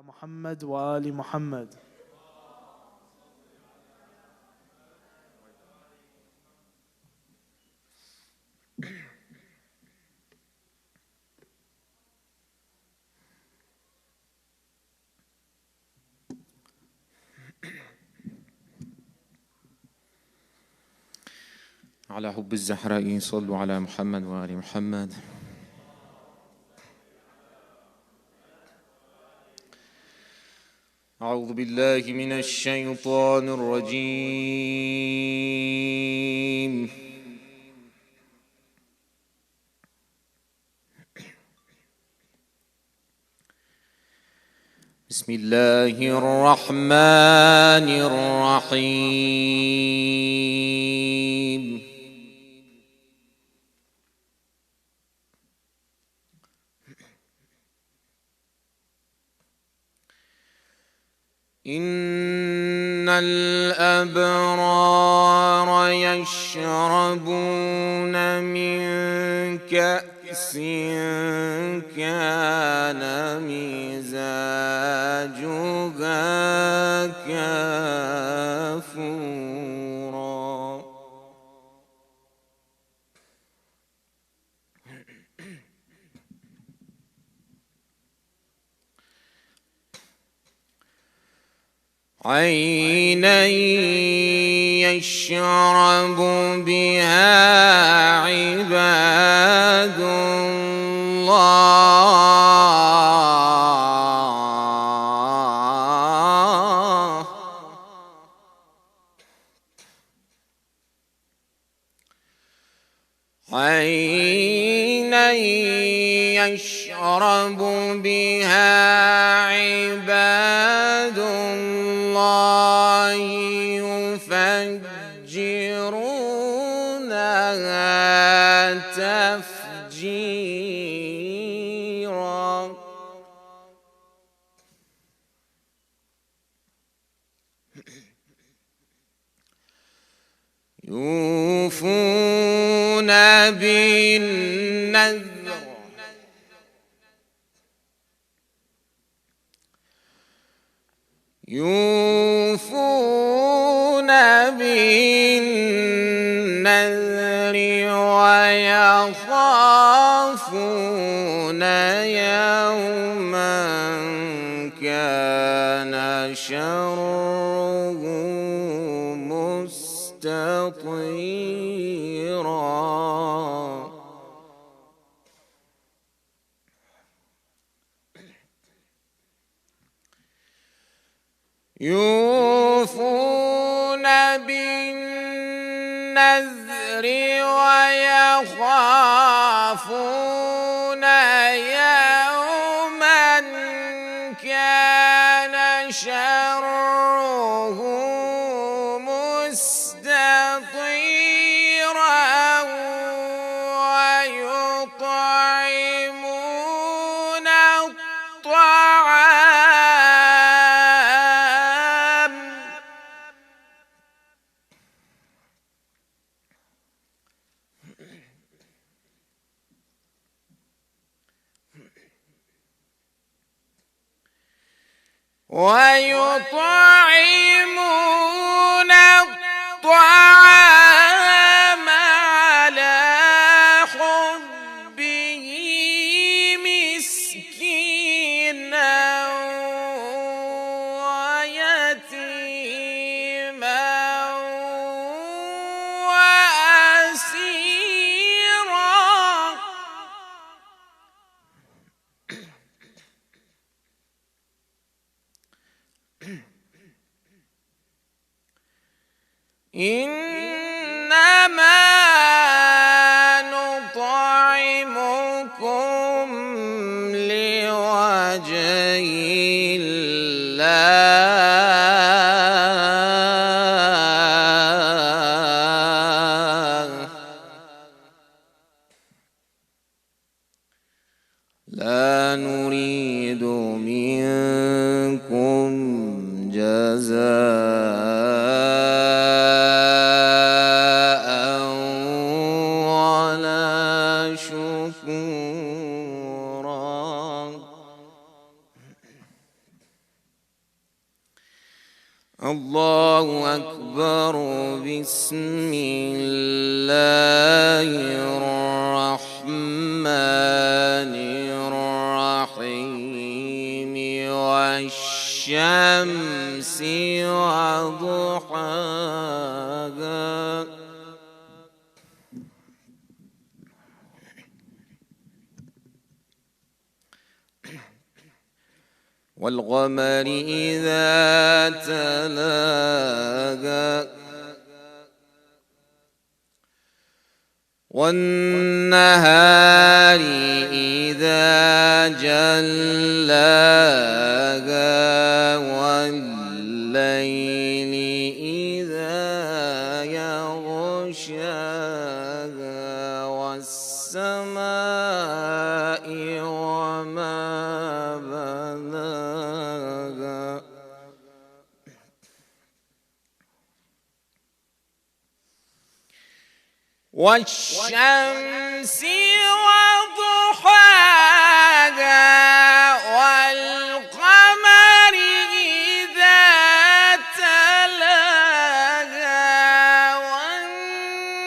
محمد وآل محمد. على حب الزهراء صلوا على محمد وآل محمد. أعوذ بالله من الشيطان الرجيم. بسم الله الرحمن الرحيم. إن الأبرار يشربون من كأس كان مزاجها كافورا. عينا يشرب بها عباد الله. عينا يشرب بها عباد الله يفجرونها تفجيرا. يوفون بالنذر ويخافون يوما كان شره مستطيرا. يوفون بالنذر ويخافون يوما كان شره مستطيرا. ويطعمون الطعام على حبه مسكينا ويتيما وأسيرا. إنما نطعمكم لوجه الله لا نريد منكم جزاء ولا شكورا. الله أكبر. بسم الله الرحمن الرحيم والشمس وضحاها والقمر إذا تلاها والنهار إذا جلاها والليل إذا يغشاها والسماء وما بناها والشمس وضحاها والقمر إذا تلاها والنهار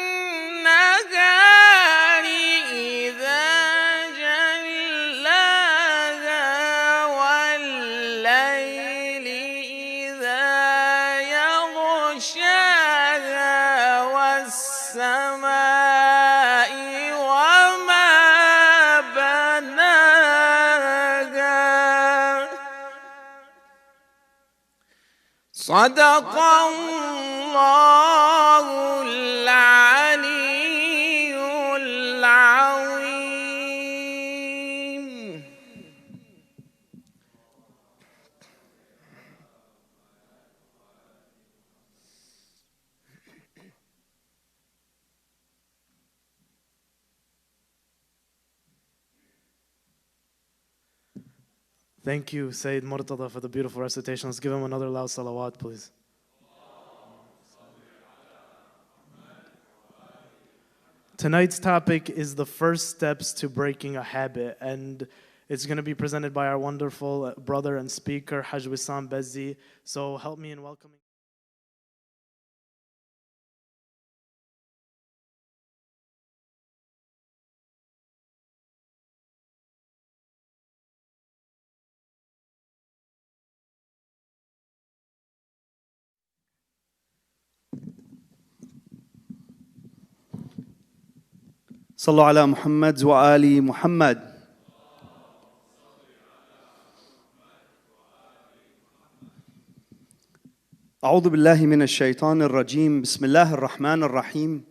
إذا جلاها والليل إذا يغشاها والسماء صدق الله العلي العظيم. Thank you, Sayyid Murtada, for the beautiful recitation. Let's give him another loud salawat, please. Tonight's topic is the first steps to breaking a habit, and it's going to be presented by our wonderful brother and speaker, Hajj Wissam Bazzi. So help me in welcoming. صلوا على محمد وآل محمد. أعوذ بالله من الشيطان الرجيم. بسم الله الرحمن الرحيم،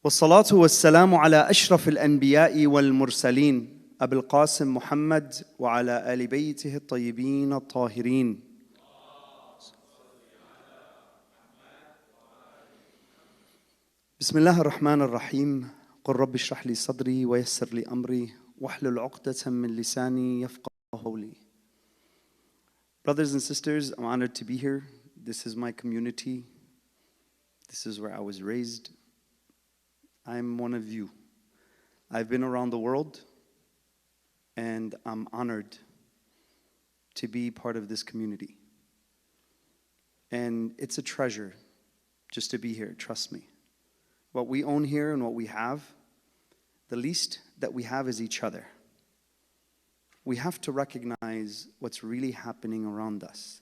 والصلاة والسلام على أشرف الأنبياء والمرسلين أبي القاسم محمد وعلى آل بيته الطيبين الطاهرين. بسم الله الرحمن الرحيم. قل رب اشرح لي صدري ويسر لي أمري واحلل عقدة من لساني يفقهوا قولي. Brothers and sisters, I'm honored to be here. This is my community. This is where I was raised. I'm one of you. I've been around the world, and I'm honored to be part of this community. And it's a treasure just to be here, trust me. What we own here and what we have, the least that we have is each other. We have to recognize what's really happening around us.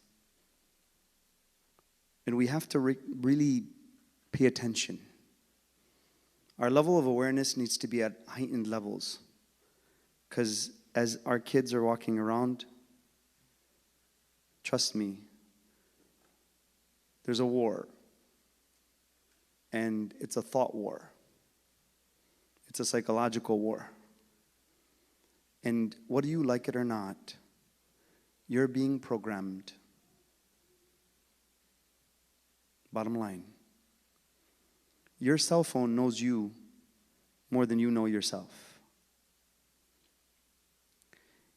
And we have to really pay attention. Our level of awareness needs to be at heightened levels. Because as our kids are walking around, trust me, there's a war. And it's a thought war. It's a psychological war. And whether you like it or not, you're being programmed. Bottom line. Your cell phone knows you more than you know yourself.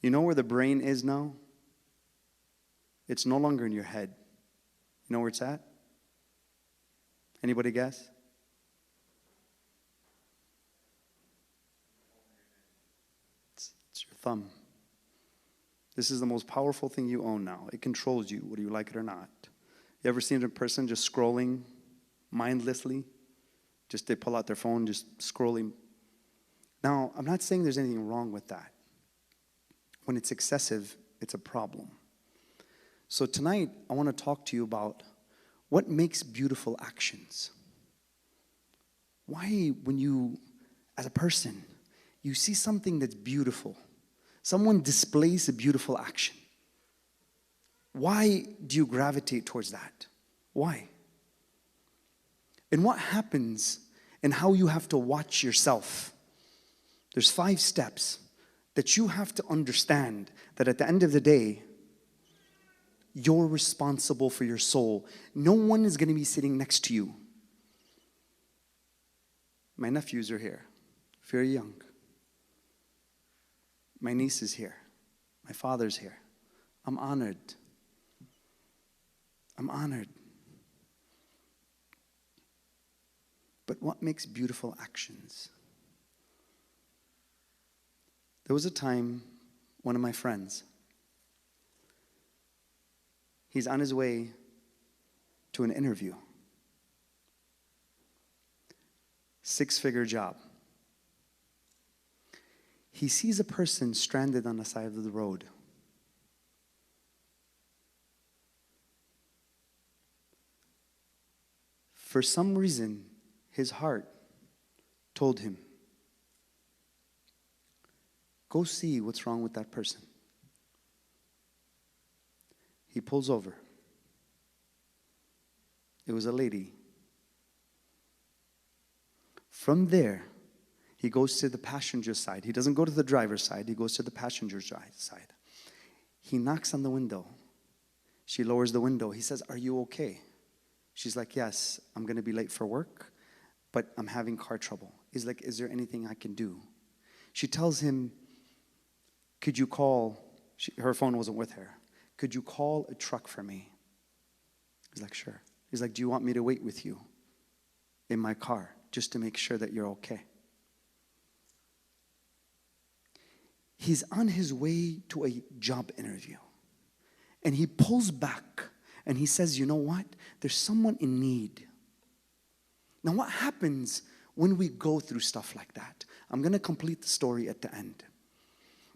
You know where the brain is now? It's no longer in your head. You know where it's at? Anybody guess? It's your thumb. This is the most powerful thing you own now. It controls you, whether you like it or not. You ever seen a person just scrolling mindlessly? Just they pull out their phone, just scrolling. Now, I'm not saying there's anything wrong with that. When it's excessive, it's a problem. So tonight, I want to talk to you about what makes beautiful actions. Why, when you, as a person, you see something that's beautiful, someone displays a beautiful action, why do you gravitate towards that? Why? And what happens and how you have to watch yourself. There's 5 steps that you have to understand that at the end of the day, you're responsible for your soul. No one is going to be sitting next to you. My nephews are here, very young. My niece is here. My father's here. I'm honored. I'm honored. But what makes beautiful actions? There was a time, one of my friends, he's on his way to an interview. 6-figure job. He sees a person stranded on the side of the road. For some reason, his heart told him, go see what's wrong with that person. He pulls over. It was a lady. From there, he goes to the passenger side. He doesn't go to the driver's side. He goes to the passenger side. He knocks on the window. She lowers the window. He says, are you okay? She's like, yes, I'm going to be late for work, but I'm having car trouble. He's like, is there anything I can do? She tells him, could you call, her phone wasn't with her. Could you call a truck for me? He's like, sure. He's like, do you want me to wait with you in my car just to make sure that you're okay? He's on his way to a job interview. And he pulls back and he says, you know what? There's someone in need. Now what happens when we go through stuff like that? I'm going to complete the story at the end.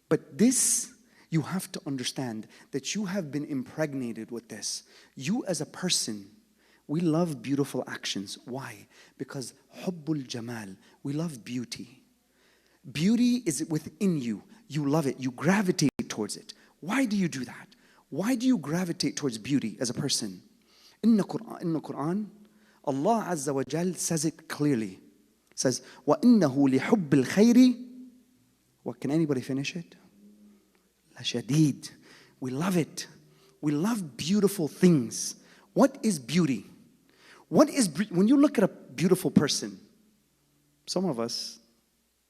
But this, you have to understand that you have been impregnated with this. You as a person, we love beautiful actions. Why? Because hubbul jamal, we love beauty. Beauty is within you. You love it. You gravitate towards it. Why do you do that? Why do you gravitate towards beauty as a person? In the Quran, Allah Azza wa Jal says it clearly. It says, وَإِنَّهُ لِحُبِّ الْخَيْرِ. What, can anybody finish it? لَشَدِيد. We love it. We love beautiful things. What is beauty? When you look at a beautiful person, some of us,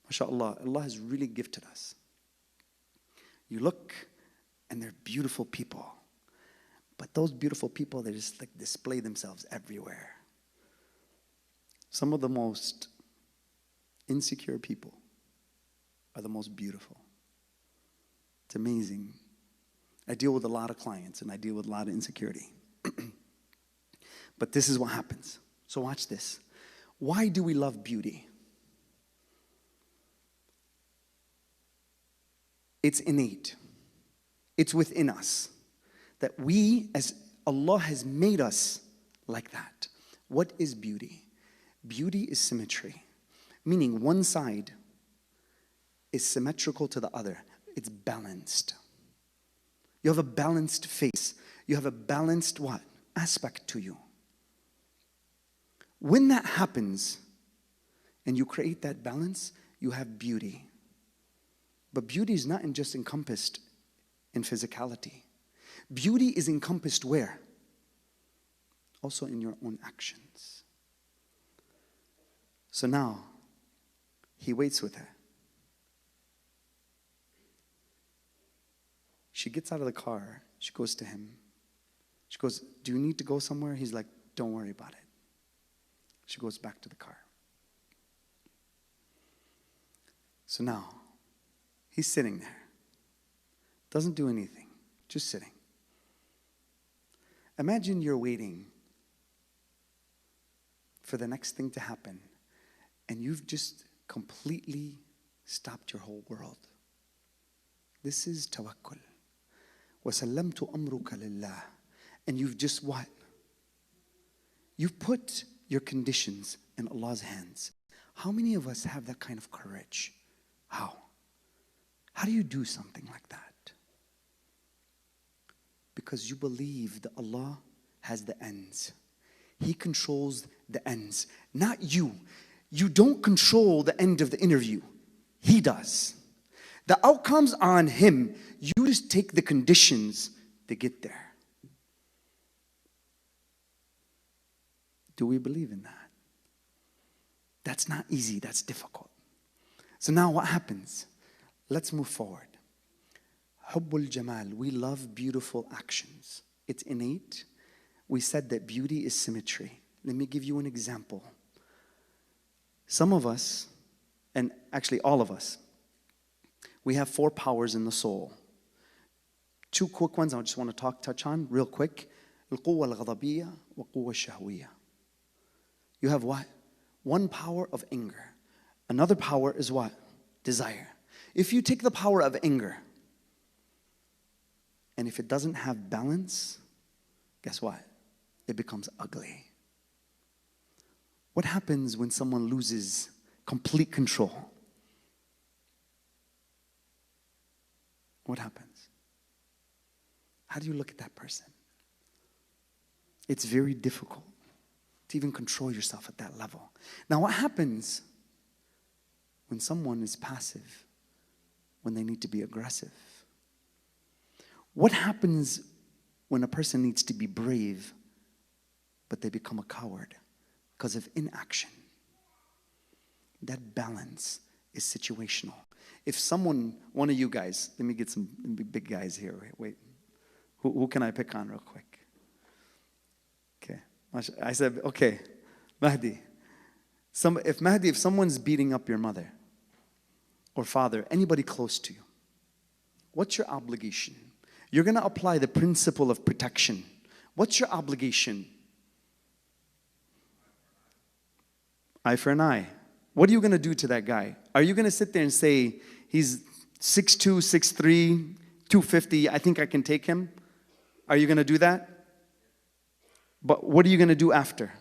mashallah, Allah has really gifted us. You look and they're beautiful people. But those beautiful people, they just like display themselves everywhere. Some of the most insecure people are the most beautiful. It's amazing. I deal with a lot of clients and I deal with a lot of insecurity. But this is what happens. So watch this. Why do we love beauty? It's innate. It's within us. That we, as Allah has made us like that. What is beauty? Beauty is symmetry. Meaning one side is symmetrical to the other. It's balanced. You have a balanced face. You have a balanced what? Aspect to you. When that happens, and you create that balance, you have beauty. But beauty is not just encompassed in physicality. Beauty is encompassed where? Also in your own actions. So now, he waits with her. She gets out of the car. She goes to him. She goes, do you need to go somewhere? He's like, don't worry about it. She goes back to the car. So now, he's sitting there. Doesn't do anything. Just sitting. Imagine you're waiting for the next thing to happen, and you've just completely stopped your whole world. This is tawakkul. وَسَلَّمْتُ أَمْرُكَ لِلَّهِ. And you've just what? You've put your conditions in Allah's hands. How many of us have that kind of courage? How? How do you do something like that? Because you believe that Allah has the ends. He controls the ends, not you. You don't control the end of the interview. He does. The outcomes are on Him. You just take the conditions to get there. Do we believe in that? That's not easy. That's difficult. So now what happens? Let's move forward. Hubbul Jamal. We love beautiful actions. It's innate. We said that beauty is symmetry. Let me give you an example. Some of us, and actually all of us, we have 4 powers in the soul. 2 quick ones I just want to touch on real quick. القوة الغضبية والقوة الشهوية. You have what? 1 power of anger. Another power is what? Desire. If you take the power of anger, and if it doesn't have balance, guess what? It becomes ugly. What happens when someone loses complete control? What happens? How do you look at that person? It's very difficult to even control yourself at that level. Now, what happens when someone is passive, when they need to be aggressive? What happens when a person needs to be brave, but they become a coward because of inaction? That balance is situational. If someone, one of you guys, let me get some big guys here. Wait. Who can I pick on real quick? Okay. I said, okay, Mahdi. If someone's beating up your mother or father, anybody close to you, what's your obligation? You're going to apply the principle of protection. What's your obligation? Eye for an eye. What are you going to do to that guy? Are you going to sit there and say, he's 6'2", 6'3", 250, I think I can take him? Are you going to do that? But what are you going to do after?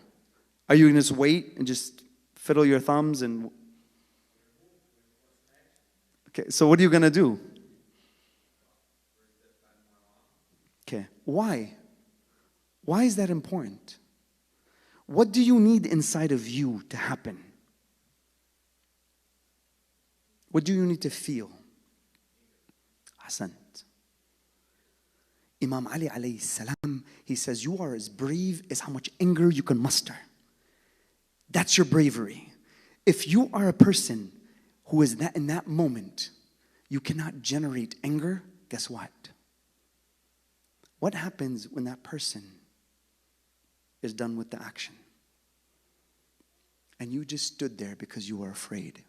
Are you going to just wait and just fiddle your thumbs and... Okay, so what are you going to do? Okay, why? Why is that important? What do you need inside of you to happen? What do you need to feel? Ahsant. Imam Ali alayhi salam, he says, you are as brave as how much anger you can muster. That's your bravery. If you are a person who is that in that moment, you cannot generate anger, guess what? What happens when that person is done with the action? And you just stood there because you were afraid.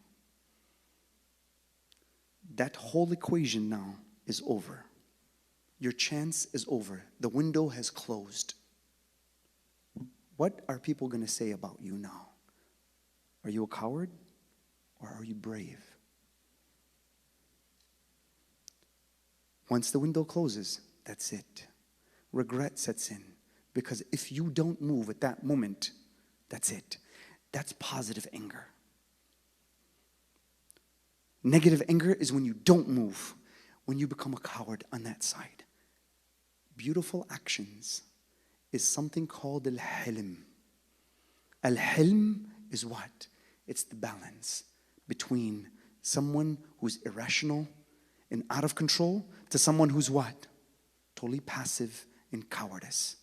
That whole equation now is over. Your chance is over. The window has closed. What are people going to say about you now? Are you a coward or are you brave? Once the window closes, that's it. Regret sets in. Because if you don't move at that moment, that's it. That's positive anger. Negative anger is when you don't move, when you become a coward on that side. Beautiful actions is something called al-hilm. Al-hilm is what? It's the balance between someone who's irrational and out of control to someone who's what? Totally passive and cowardice.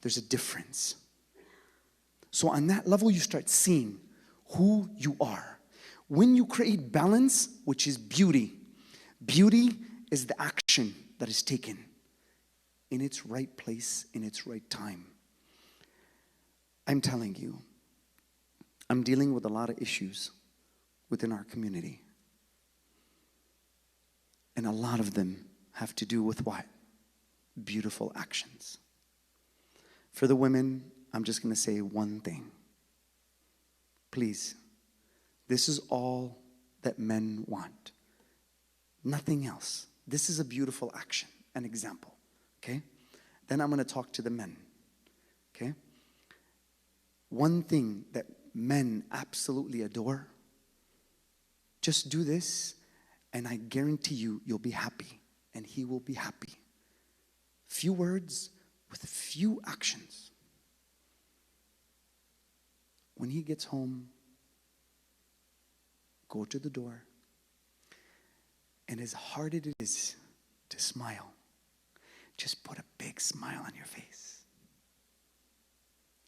There's a difference. So on that level, you start seeing who you are. When you create balance, which is beauty, beauty is the action that is taken in its right place, in its right time. I'm telling you, I'm dealing with a lot of issues within our community. And a lot of them have to do with what? Beautiful actions. For the women, I'm just going to say one thing. Please, this is all that men want. Nothing else. This is a beautiful action, an example. Okay? Then I'm going to talk to the men. Okay? One thing that men absolutely adore, just do this, and I guarantee you, you'll be happy, and he will be happy. Few words with few actions. When he gets home, go to the door, and as hard as it is to smile, just put a big smile on your face.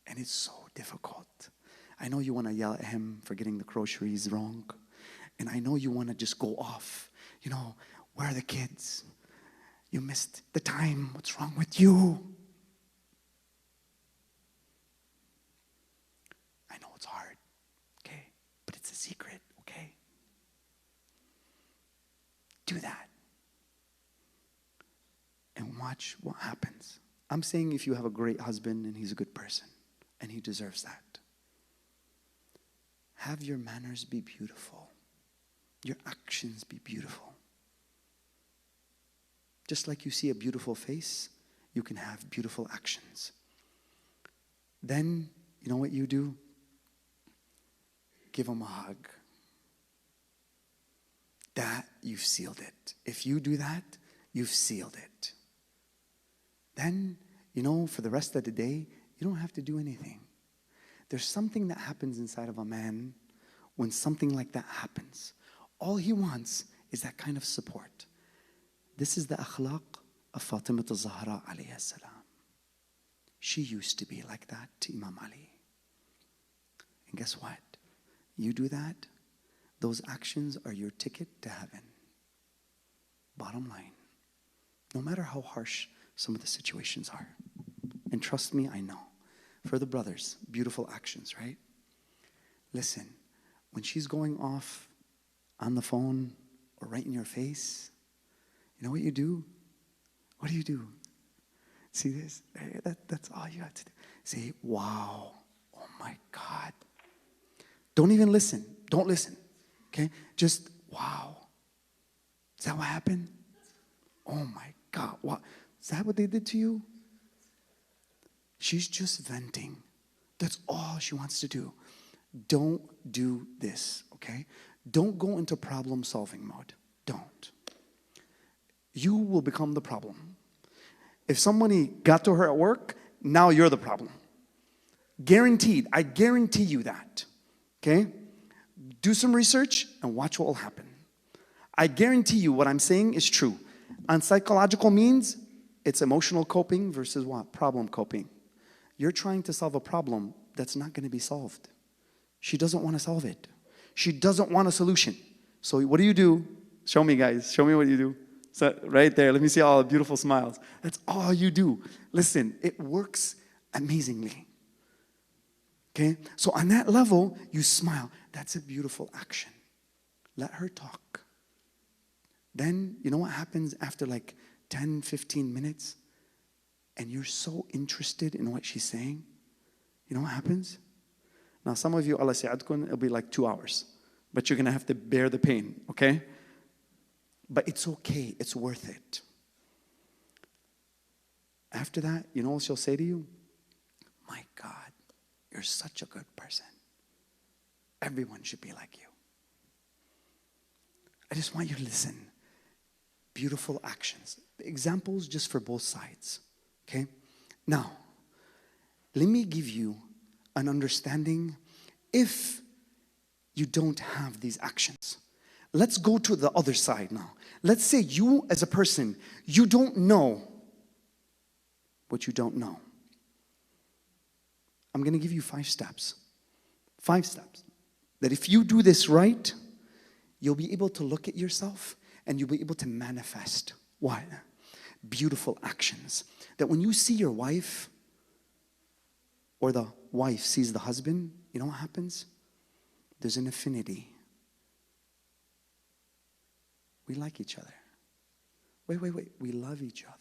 And it's so difficult. I know you want to yell at him for getting the groceries wrong. And I know you want to just go off. You know, where are the kids? You missed the time. What's wrong with you? I know it's hard, okay? But it's a secret, okay? Do that. And watch what happens. I'm saying if you have a great husband and he's a good person, and he deserves that. Have your manners be beautiful. Your actions be beautiful. Just like you see a beautiful face, you can have beautiful actions. Then, you know what you do? Give him a hug. That, you've sealed it. If you do that, you've sealed it. Then, you know, for the rest of the day, you don't have to do anything. There's something that happens inside of a man when something like that happens. All he wants is that kind of support. This is the akhlaq of Fatimah al-Zahra alayhi salam. She used to be like that to Imam Ali. And guess what? You do that, those actions are your ticket to heaven. Bottom line. No matter how harsh some of the situations are. And trust me, I know. For the brothers, beautiful actions, right? Listen, when she's going off on the phone or right in your face, you know what you do? What do you do? See this? That's all you have to do. Say, wow, oh my God. Don't even listen. Don't listen, okay? Just, wow. Is that what happened? Oh my God, what? Is that what they did to you? She's just venting. That's all she wants to do. Don't do this, okay? Don't go into problem-solving mode. Don't. You will become the problem. If somebody got to her at work, now you're the problem. Guaranteed. I guarantee you that, okay? Do some research and watch what will happen. I guarantee you what I'm saying is true. On psychological means, it's emotional coping versus what? Problem coping. You're trying to solve a problem that's not going to be solved. She doesn't want to solve it. She doesn't want a solution. So what do? Show me, guys. Show me what you do. So right there, let me see all the beautiful smiles. That's all you do. Listen, it works amazingly. Okay? So on that level, you smile. That's a beautiful action. Let her talk. Then, you know what happens after like 10, 15 minutes? And you're so interested in what she's saying. You know what happens? Now, some of you, Allah sa'adkun, it'll be like 2 hours. But you're going to have to bear the pain, okay? But it's okay. It's worth it. After that, you know what she'll say to you? My God, you're such a good person. Everyone should be like you. I just want you to listen. Beautiful actions. Examples just for both sides. Okay? Now, let me give you an understanding if you don't have these actions. Let's go to the other side now. Let's say you as a person, you don't know what you don't know. I'm going to give you 5 steps. 5 steps. That if you do this right, you'll be able to look at yourself and you'll be able to manifest what? Beautiful actions. That when you see your wife or the wife sees the husband, you know what happens? There's an affinity. We like each other. Wait. We love each other.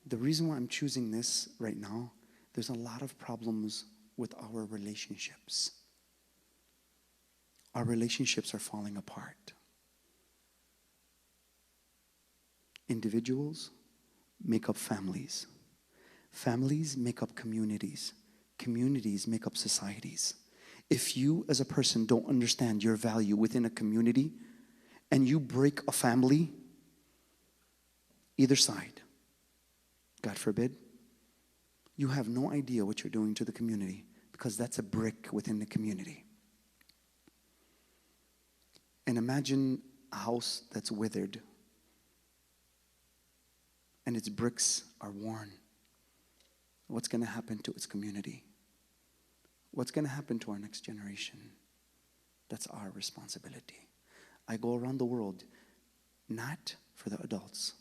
The reason why I'm choosing this right now, there's a lot of problems with our relationships. Our relationships are falling apart. Individuals make up families. Families make up communities. Communities make up societies. If you as a person don't understand your value within a community and you break a family, either side, God forbid, you have no idea what you're doing to the community because that's a brick within the community. And imagine a house that's withered and its bricks are worn. What's going to happen to its community? What's going to happen to our next generation? That's our responsibility. I go around the world, not for the adults,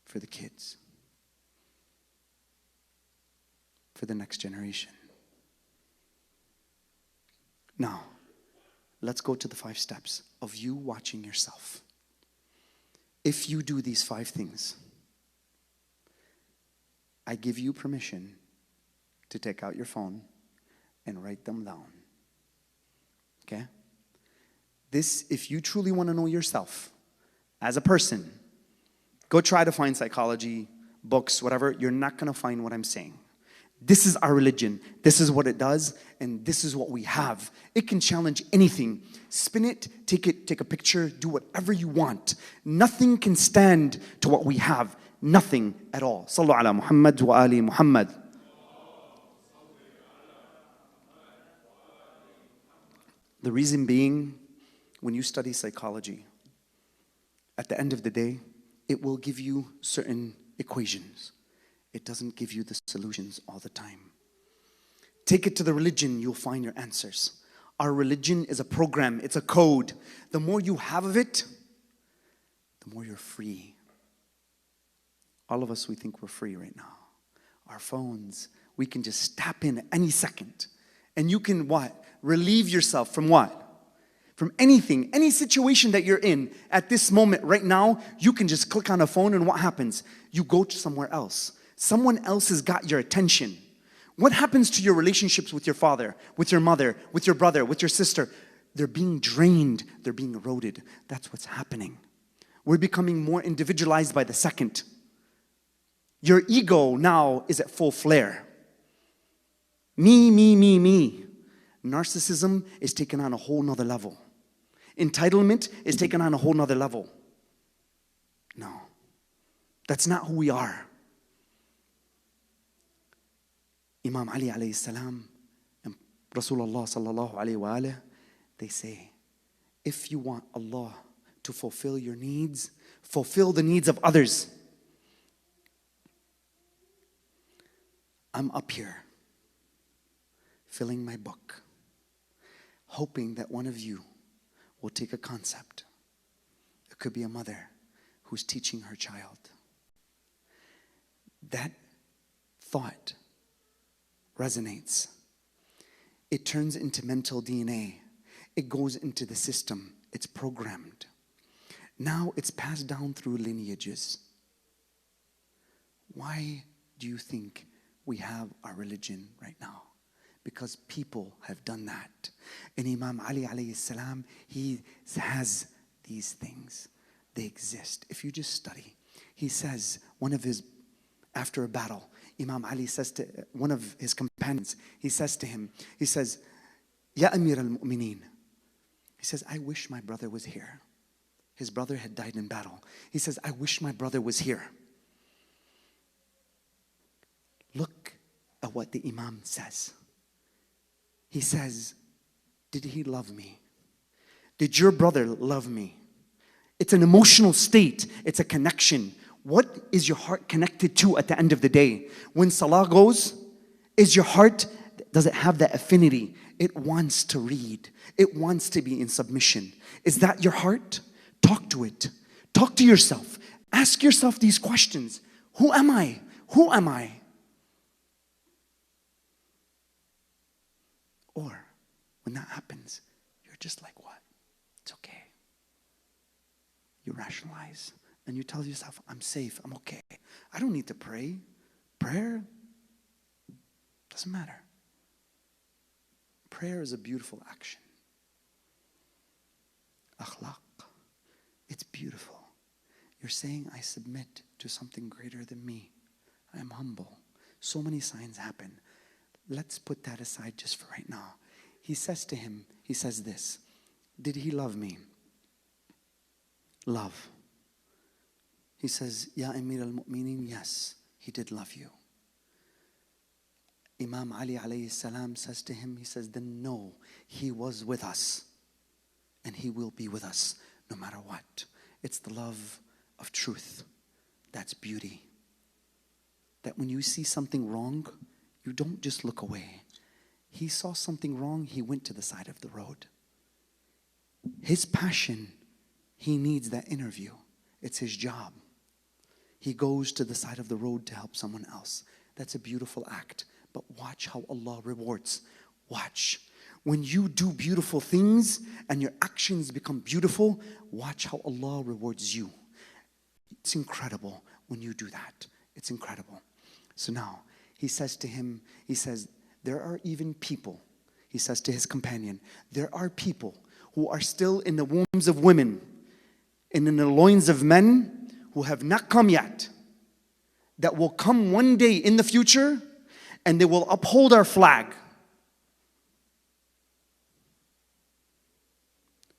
for the kids, for the next generation. Now, let's go to the 5 steps of you watching yourself. If you do these 5 things, I give you permission to take out your phone and write them down. Okay? This, if you truly want to know yourself as a person, go try to find psychology, books, whatever. You're not going to find what I'm saying. This is our religion. This is what it does, and this is what we have. It can challenge anything. Spin it, take a picture, do whatever you want. Nothing can stand to what we have. Nothing at all. Sallu ala Muhammad wa ali Muhammad. The reason being, when you study psychology, at the end of the day, it will give you certain equations. It doesn't give you the solutions all the time. Take it to the religion, you'll find your answers. Our religion is a program, it's a code. The more you have of it, the more you're free. All of us, we think we're free right now. Our phones, we can just tap in at any second. And you can what? Relieve yourself from what? From anything, any situation that you're in at this moment right now, you can just click on a phone and what happens? You go to somewhere else. Someone else has got your attention. What happens to your relationships with your father, with your mother, with your brother, with your sister? They're being drained. They're being eroded. That's what's happening. We're becoming more individualized by the second. Your ego now is at full flare. Me, me, me, me. Narcissism is taken on a whole nother level. Entitlement is taken on a whole nother level. No, that's not who we are. Imam Ali alayhi salam and Rasulullah sallallahu alayhi wa alayhi, they say, if you want Allah to fulfill your needs, fulfill the needs of others. I'm up here, filling my book, hoping that one of you will take a concept. It could be a mother who's teaching her child. That thought resonates. It turns into mental DNA. It goes into the system. It's programmed. Now it's passed down through lineages. Why do you think we have our religion right now? Because people have done that. And Imam Ali alayhi salam, he has these things. They exist. If you just study, he says, after a battle, Imam Ali says to one of his companions, he says to him, he says, Ya Amir al-Mu'mineen. He says, I wish my brother was here. His brother had died in battle. He says, I wish my brother was here. Look at what the Imam says. He says, did he love me? Did your brother love me? It's an emotional state. It's a connection. What is your heart connected to at the end of the day? When salah goes, is your heart, does it have that affinity? It wants to read. It wants to be in submission. Is that your heart? Talk to it. Talk to yourself. Ask yourself these questions. Who am I? Who am I? Or when that happens, you're just like, what? It's okay. You rationalize. And you tell yourself, I'm safe, I'm okay. I don't need to pray. Prayer doesn't matter. Prayer is a beautiful action. Akhlaq, it's beautiful. You're saying, I submit to something greater than me. I am humble. So many signs happen. Let's put that aside just for right now. He says to him, he says this, did he love me? Love. He says, Ya Amir al-Mu'mineen, yes, he did love you. Imam Ali alayhi salam says to him, he says, then no, he was with us. And he will be with us no matter what. It's the love of truth. That's beauty. That when you see something wrong, you don't just look away. He saw something wrong, he went to the side of the road. His passion, he needs that interview. It's his job. He goes to the side of the road to help someone else. That's a beautiful act. But watch how Allah rewards. Watch. When you do beautiful things and your actions become beautiful, watch how Allah rewards you. It's incredible when you do that. It's incredible. So now, he says to him, he says, there are even people, he says to his companion, there are people who are still in the wombs of women and in the loins of men who have not come yet, that will come one day in the future and they will uphold our flag.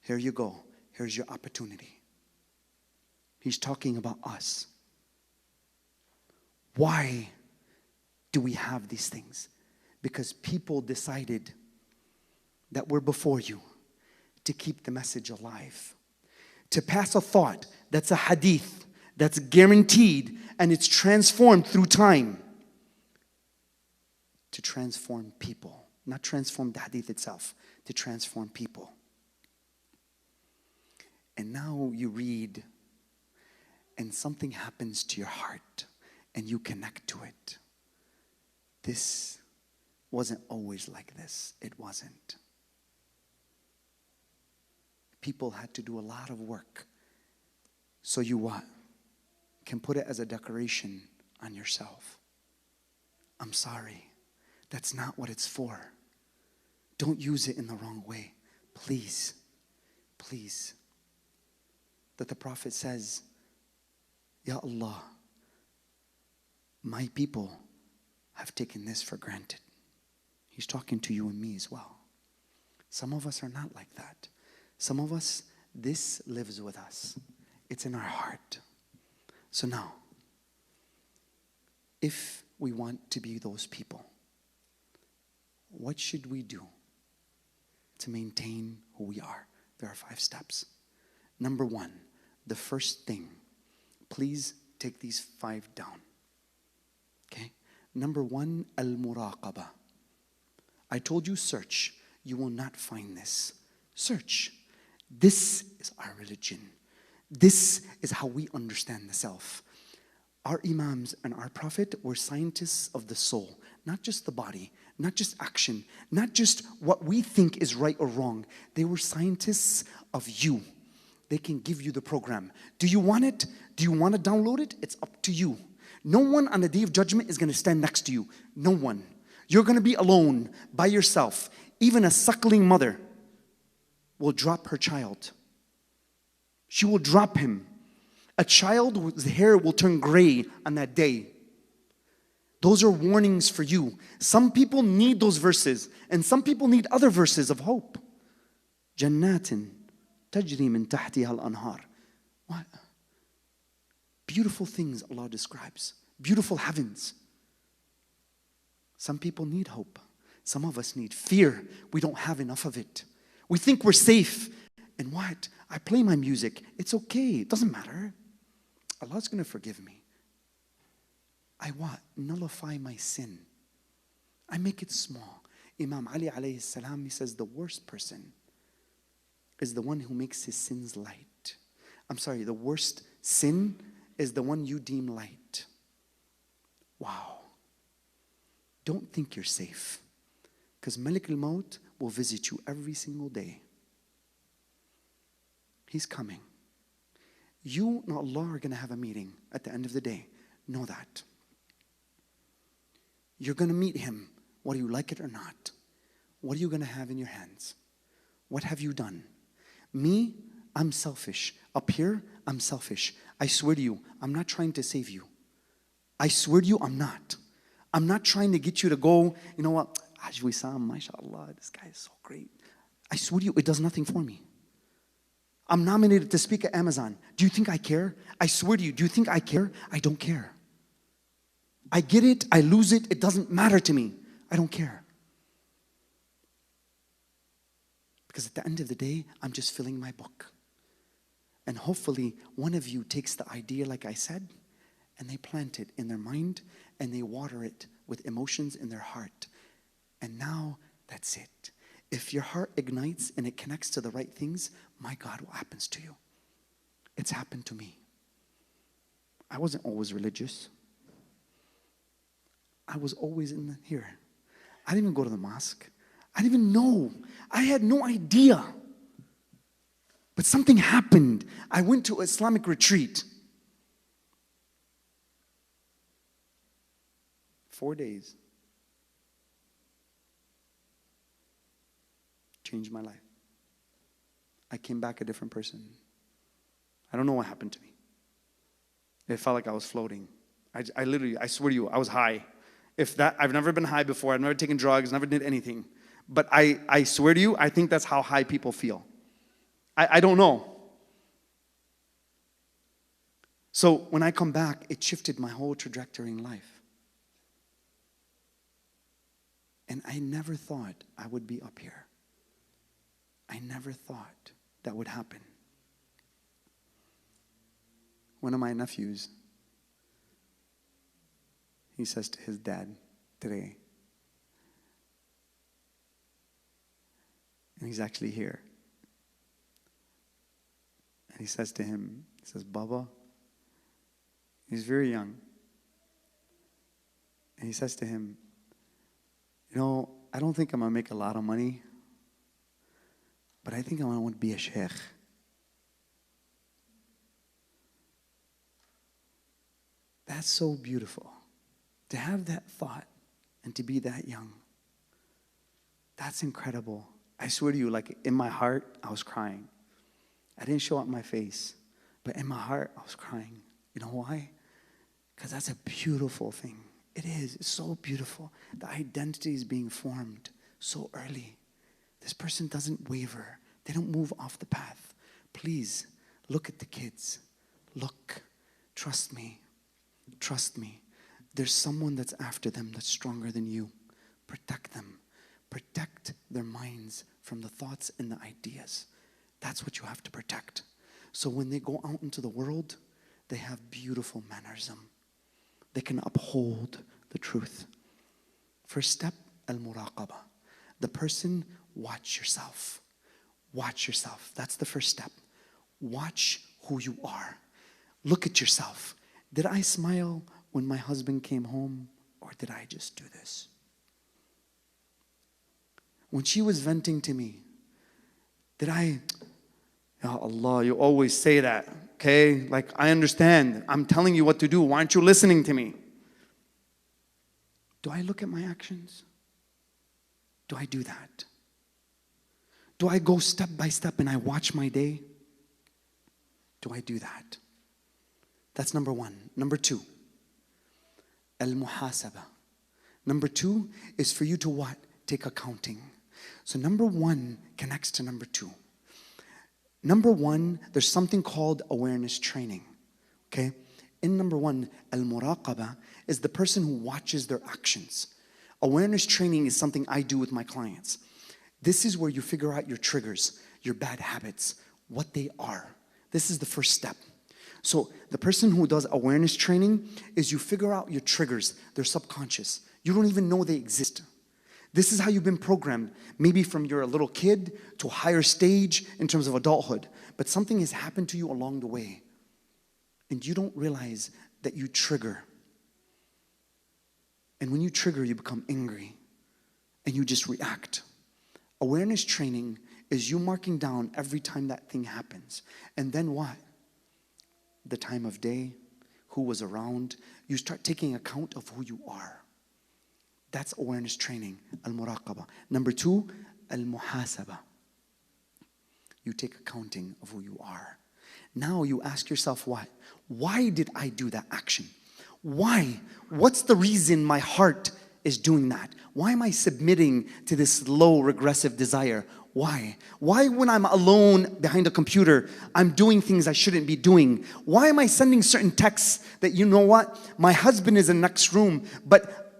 Here you go. Here's your opportunity. He's talking about us. Why do we have these things? Because people decided that we're before you to keep the message alive. To pass a thought that's a hadith, that's guaranteed, and it's transformed through time. To transform people. Not transform the hadith itself, to transform people. And now you read, and something happens to your heart, and you connect to it. This wasn't always like this. It wasn't. People had to do a lot of work. So you what? Can put it as a decoration on yourself. I'm sorry. That's not what it's for. Don't use it in the wrong way. Please. Please. That the Prophet says, Ya Allah, my people have taken this for granted. He's talking to you and me as well. Some of us are not like that. Some of us, this lives with us. It's in our heart. So now, if we want to be those people, what should we do to maintain who we are? There are 5 steps. Number 1, the first thing, please take these 5 down. Okay? Number 1, al-muraqabah. I told you search. You will not find this. Search. This is our religion. This is how we understand the self. Our imams and our prophet were scientists of the soul, not just the body, not just action, not just what we think is right or wrong. They were scientists of you. They can give you the program. Do you want it? Do you want to download it? It's up to you. No one on the day of judgment is going to stand next to you. No one. You're going to be alone, by yourself. Even a suckling mother will drop her child. She will drop him. A child's hair will turn gray on that day. Those are warnings for you. Some people need those verses, and some people need other verses of hope. Jannatin tajri min tahtiha al-anhar. What? Beautiful things Allah describes. Beautiful heavens. Some people need hope. Some of us need fear. We don't have enough of it. We think we're safe. And what? I play my music. It's okay. It doesn't matter. Allah's going to forgive me. I what? Nullify my sin. I make it small. Imam Ali alayhi salam, he says the worst person is the one who makes his sins light. I'm sorry, the worst sin is the one you deem light. Wow. Don't think you're safe. Because Malik al-Maut will visit you every single day. He's coming. You and Allah are going to have a meeting at the end of the day. Know that. You're going to meet Him, whether you like it or not. What are you going to have in your hands? What have you done? Me, I'm selfish. Up here, I'm selfish. I swear to you, I'm not trying to save you. I swear to you, I'm not. I'm not trying to get you to go, you know what, Hajj Wissam, mashallah, this guy is so great. I swear to you, it does nothing for me. I'm nominated to speak at Amazon. Do you think I care? I swear to you, do you think I care? I don't care. I get it, I lose it, it doesn't matter to me. I don't care. Because at the end of the day, I'm just filling my book. And hopefully, one of you takes the idea, like I said, and they plant it in their mind, and they water it with emotions in their heart. And now, that's it. If your heart ignites and it connects to the right things, my God, what happens to you? It's happened to me. I wasn't always religious. I was always here. I didn't even go to the mosque. I didn't even know. I had no idea. But something happened. I went to an Islamic retreat. 4 days. Changed my life. I came back a different person. I don't know what happened to me. It felt like I was floating. I literally, I swear to you, I was high. I've never been high before. I've never taken drugs, never did anything. But I swear to you, I think that's how high people feel. I don't know. So when I come back, it shifted my whole trajectory in life. And I never thought I would be up here. I never thought that would happen. One of my nephews, he says to his dad today, and he's actually here. And he says to him, he says, Baba, he's very young. And he says to him, you know, I don't think I'm going to make a lot of money, but I think I want to be a sheikh. That's so beautiful. To have that thought and to be that young. That's incredible. I swear to you, like in my heart, I was crying. I didn't show up my face, but in my heart, I was crying. You know why? Because that's a beautiful thing. It is. It's so beautiful. The identity is being formed so early. This person doesn't waver. They don't move off the path. Please, look at the kids. Look. Trust me. Trust me. There's someone that's after them that's stronger than you. Protect them. Protect their minds from the thoughts and the ideas. That's what you have to protect. So when they go out into the world, they have beautiful mannerism. They can uphold the truth. First step, al-muraqabah. The person, watch yourself. Watch yourself. That's the first step. Watch who you are. Look at yourself. Did I smile when my husband came home, or did I just do this? When she was venting to me, did I, Ya Allah, you always say that, okay? Like, I understand. I'm telling you what to do. Why aren't you listening to me? Do I look at my actions? Do I do that? Do I go step by step and I watch my day? Do I do that? That's number one. Number two, al-muhasaba. Number two is for you to what? Take accounting. So number one connects to number two. Number one, there's something called awareness training. Okay? In number one, al-muraqaba is the person who watches their actions. Awareness training is something I do with my clients. This is where you figure out your triggers, your bad habits, what they are. This is the first step. So the person who does awareness training is you figure out your triggers. They're subconscious. You don't even know they exist. This is how you've been programmed, maybe from you're a little kid to a higher stage in terms of adulthood. But something has happened to you along the way. And you don't realize that you trigger. And when you trigger, you become angry. And you just react. Awareness training is you marking down every time that thing happens. And then what? the time of day, who was around. You start taking account of who you are. That's awareness training, al-muraqaba. Number 2, al-muhasaba. You take accounting of who you are. Now you ask yourself why. Why did I do that action? Why? What's the reason my heart is doing that? Why am I submitting to this low regressive desire? Why? Why when I'm alone behind a computer, I'm doing things I shouldn't be doing? Why am I sending certain texts that, you know what, my husband is in the next room, but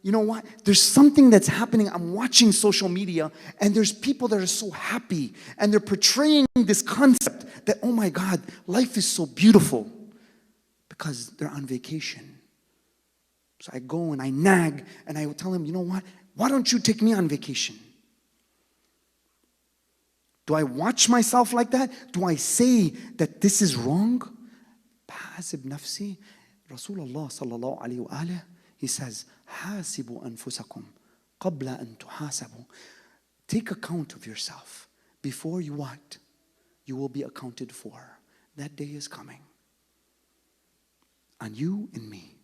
you know what, there's something that's happening. I'm watching social media and there's people that are so happy and they're portraying this concept that, oh my God, life is so beautiful because they're on vacation. So I go and I nag and I will tell him, you know what, why don't you take me on vacation? Do I watch myself like that? Do I say that this is wrong? Bahasib nafsi. Rasulullah sallallahu alayhi wa alayhi, he says, حاسبوا أنفسكم قبل أن تحاسبوا. Take account of yourself before you what? You will be accounted for. That day is coming. And you and me,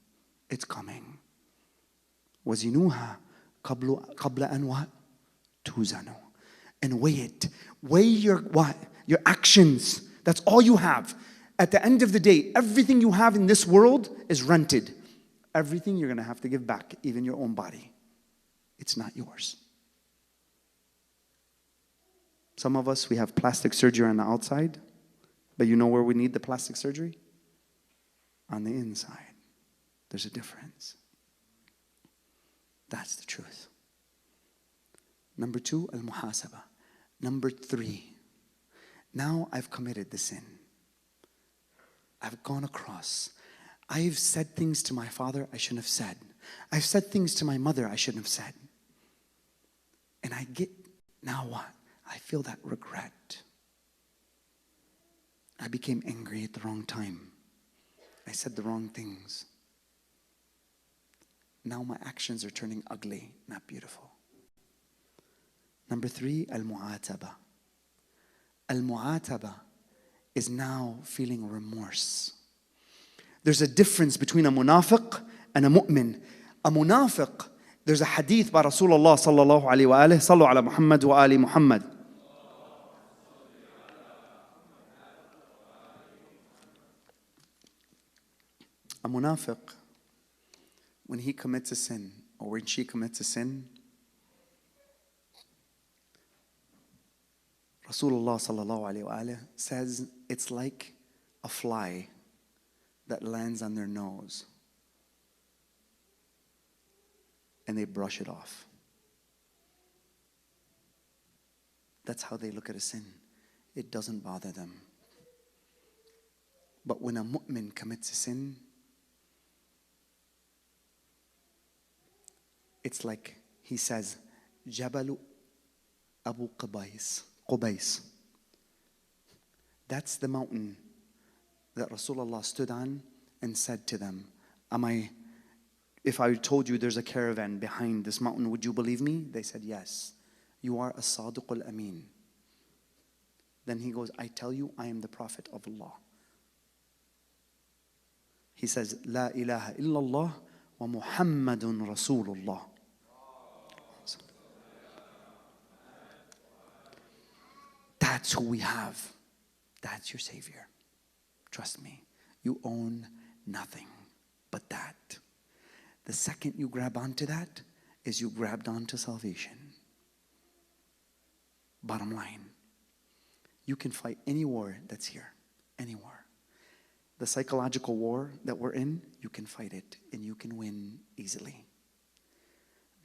it's coming. وزنوها قبل أن what? توزنوا. And weigh it. Weigh your what? Your actions. That's all you have. At the end of the day, everything you have in this world is rented. Everything you're going to have to give back, even your own body. It's not yours. Some of us, we have plastic surgery on the outside, but you know where we need the plastic surgery? On the inside. There's a difference. That's the truth. Number 2, al-muhasaba. Number 3, now I've committed the sin. I've gone across. I've said things to my father I shouldn't have said. I've said things to my mother I shouldn't have said. And I get, now what? I feel that regret. I became angry at the wrong time. I said the wrong things. Now my actions are turning ugly, not beautiful. Number 3, al-mu'ataba. Al-mu'ataba is now feeling remorse. There's a difference between a munafiq and a mu'min. A munafiq, there's a hadith by Rasulullah sallallahu alayhi wa alihi, sallu ala Muhammad wa ali Muhammad. A munafiq, when he commits a sin, or when she commits a sin, Rasulullah sallallahu alayhi wa alihi says it's like a fly that lands on their nose and they brush it off. That's how they look at a sin. It doesn't bother them. But when a mu'min commits a sin, it's like he says, Jabalu Abu Qubais. That's the mountain that Rasulullah stood on and said to them, if I told you there's a caravan behind this mountain, would you believe me? They said, yes. You are a Sadiqul Amin. Then he goes, I tell you, I am the Prophet of Allah. He says, La ilaha illallah wa Muhammadun Rasulullah. That's who we have. That's your Savior. Trust me, you own nothing but that. The second you grab onto that is you grabbed onto salvation. Bottom line, you can fight any war that's here, any war. The psychological war that we're in, you can fight it and you can win easily.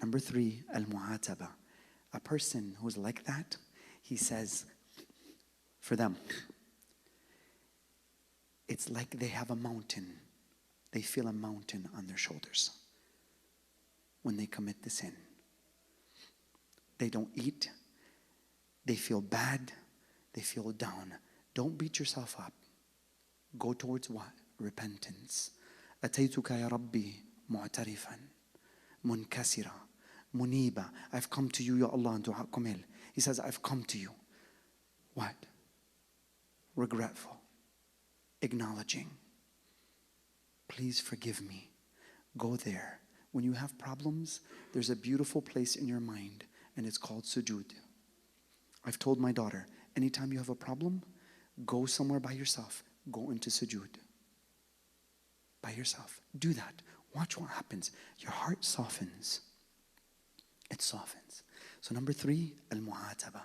Number 3, al-mu'ataba. A person who's like that, he says, for them, it's like they have a mountain. They feel a mountain on their shoulders when they commit the sin. They don't eat. They feel bad. They feel down. Don't beat yourself up. Go towards what? Repentance. أتيتك يا ربي معترفا منكسرا منيبا. I've come to you, Ya Allah, and dua kumil. He says, I've come to you. What? Regretful. acknowledging, please forgive me. Go there. When you have problems, there's a beautiful place in your mind, and it's called sujood. I've told my daughter, anytime you have a problem, go somewhere by yourself. Go into sujood. By yourself. Do that. Watch what happens. Your heart softens. It softens. So number 3, al-mu'ataba.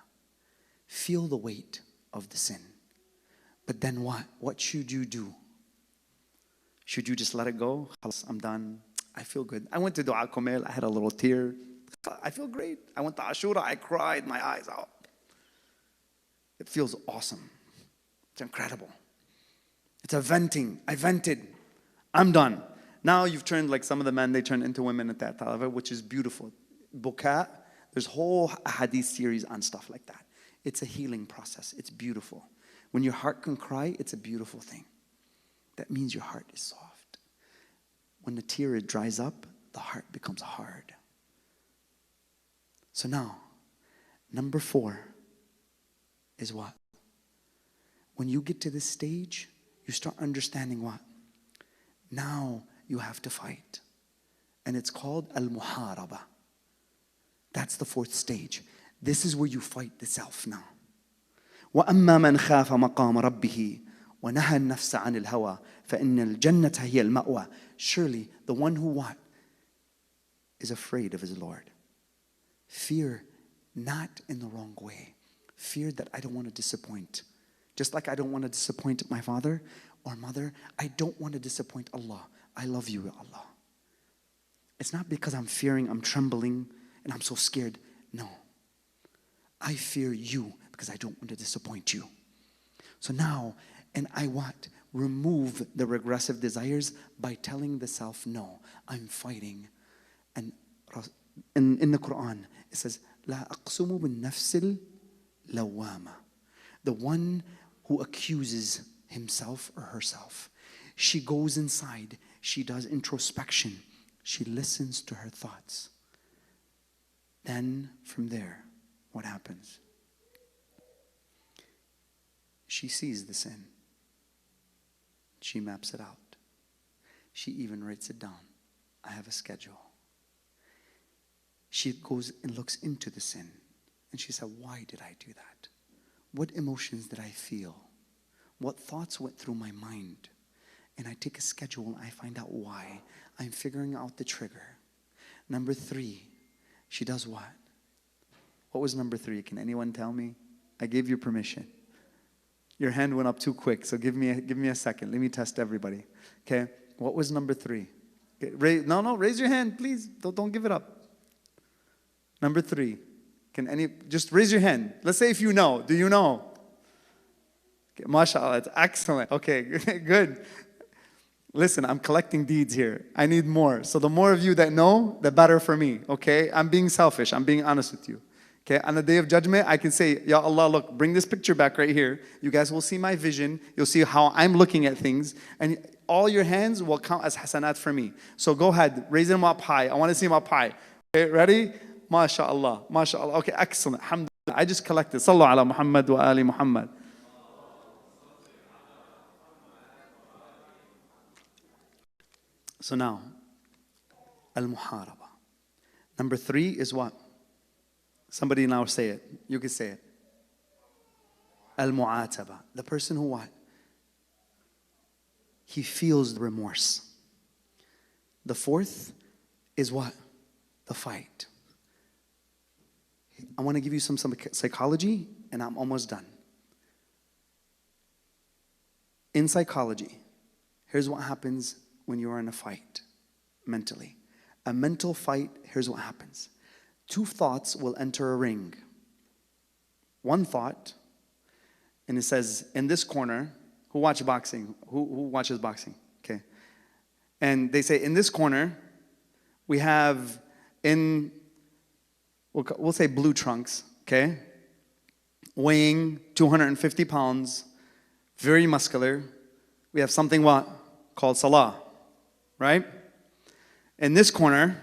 Feel the weight of the sin. But then what? What should you do? Should you just let it go? I'm done. I feel good. I went to Dua Kumail. I had a little tear. I feel great. I went to Ashura. I cried my eyes out. It feels awesome. It's incredible. It's a venting. I vented. I'm done. Now you've turned, like some of the men, they turn into women at that level, which is beautiful. Buka, there's whole hadith series on stuff like that. It's a healing process. It's beautiful. When your heart can cry, it's a beautiful thing. That means your heart is soft. When the tear dries up, the heart becomes hard. So now, number 4 is what? When you get to this stage, you start understanding what? Now you have to fight. And it's called al-muharaba. That's the 4th stage. This is where you fight the self now. وَأَمَّا مَنْ خَافَ مَقَامَ رَبِّهِ وَنَهَى النَّفْسَ عَنِ الْهَوَى فَإِنَّ الْجَنَّةَ هِيَ الْمَأْوَى. Surely the one who what? Is afraid of his Lord. Fear not in the wrong way. Fear that I don't want to disappoint. Just like I don't want to disappoint my father or mother, I don't want to disappoint Allah. I love you, Allah. It's not because I'm fearing, I'm trembling, and I'm so scared. No. I fear you because I don't want to disappoint you. So now, and I what? Remove the regressive desires by telling the self, no, I'm fighting. And in the Quran, it says, لا أقسم بالنفس اللوامة. The one who accuses himself or herself. She goes inside. She does introspection. She listens to her thoughts. Then from there, what happens? She sees the sin. She maps it out. She even writes it down. I have a schedule. She goes and looks into the sin. And she said, why did I do that? What emotions did I feel? What thoughts went through my mind? And I take a schedule and I find out why. I'm figuring out the trigger. Number 3, she does what? What was number 3? Can anyone tell me? I gave you permission. Your hand went up too quick, so give me a second. Let me test everybody. Okay, what was number 3? Okay, raise your hand, please. Don't give it up. Number 3. Just raise your hand. Let's say if you know. Do you know? Okay, mashallah, it's excellent. Okay, good. Listen, I'm collecting deeds here. I need more. So the more of you that know, the better for me. Okay, I'm being selfish. I'm being honest with you. Okay, on the day of judgment, I can say, Ya Allah, look, bring this picture back right here. You guys will see my vision. You'll see how I'm looking at things. And all your hands will count as hasanat for me. So go ahead, raise them up high. I want to see them up high. Okay, ready? MashaAllah, MashaAllah. Okay, excellent. Alhamdulillah. I just collected. Sallu ala Muhammad wa ali Muhammad. So now, al-muharaba. Number 3 is what? Somebody now say it. You can say it. Al-mu'ataba. The person who what? He feels the remorse. The 4th is what? The fight. I want to give you some psychology, and I'm almost done. In psychology, here's what happens when you are in a fight mentally. A mental fight, here's what happens. 2 thoughts will enter a ring. One thought, and it says, in this corner, who watches boxing? Who watches boxing? Okay. And they say, in this corner, we have we'll say blue trunks, okay? Weighing 250 pounds, very muscular. We have something what? Called Salah, right? In this corner,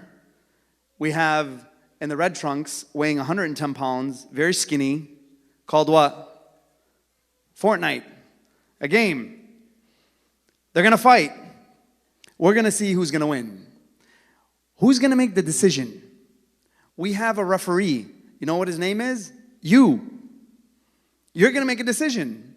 we have in the red trunks, weighing 110 pounds, very skinny, called what? Fortnite, a game. They're going to fight. We're going to see who's going to win. Who's going to make the decision? We have a referee. You know what his name is? You. You're going to make a decision.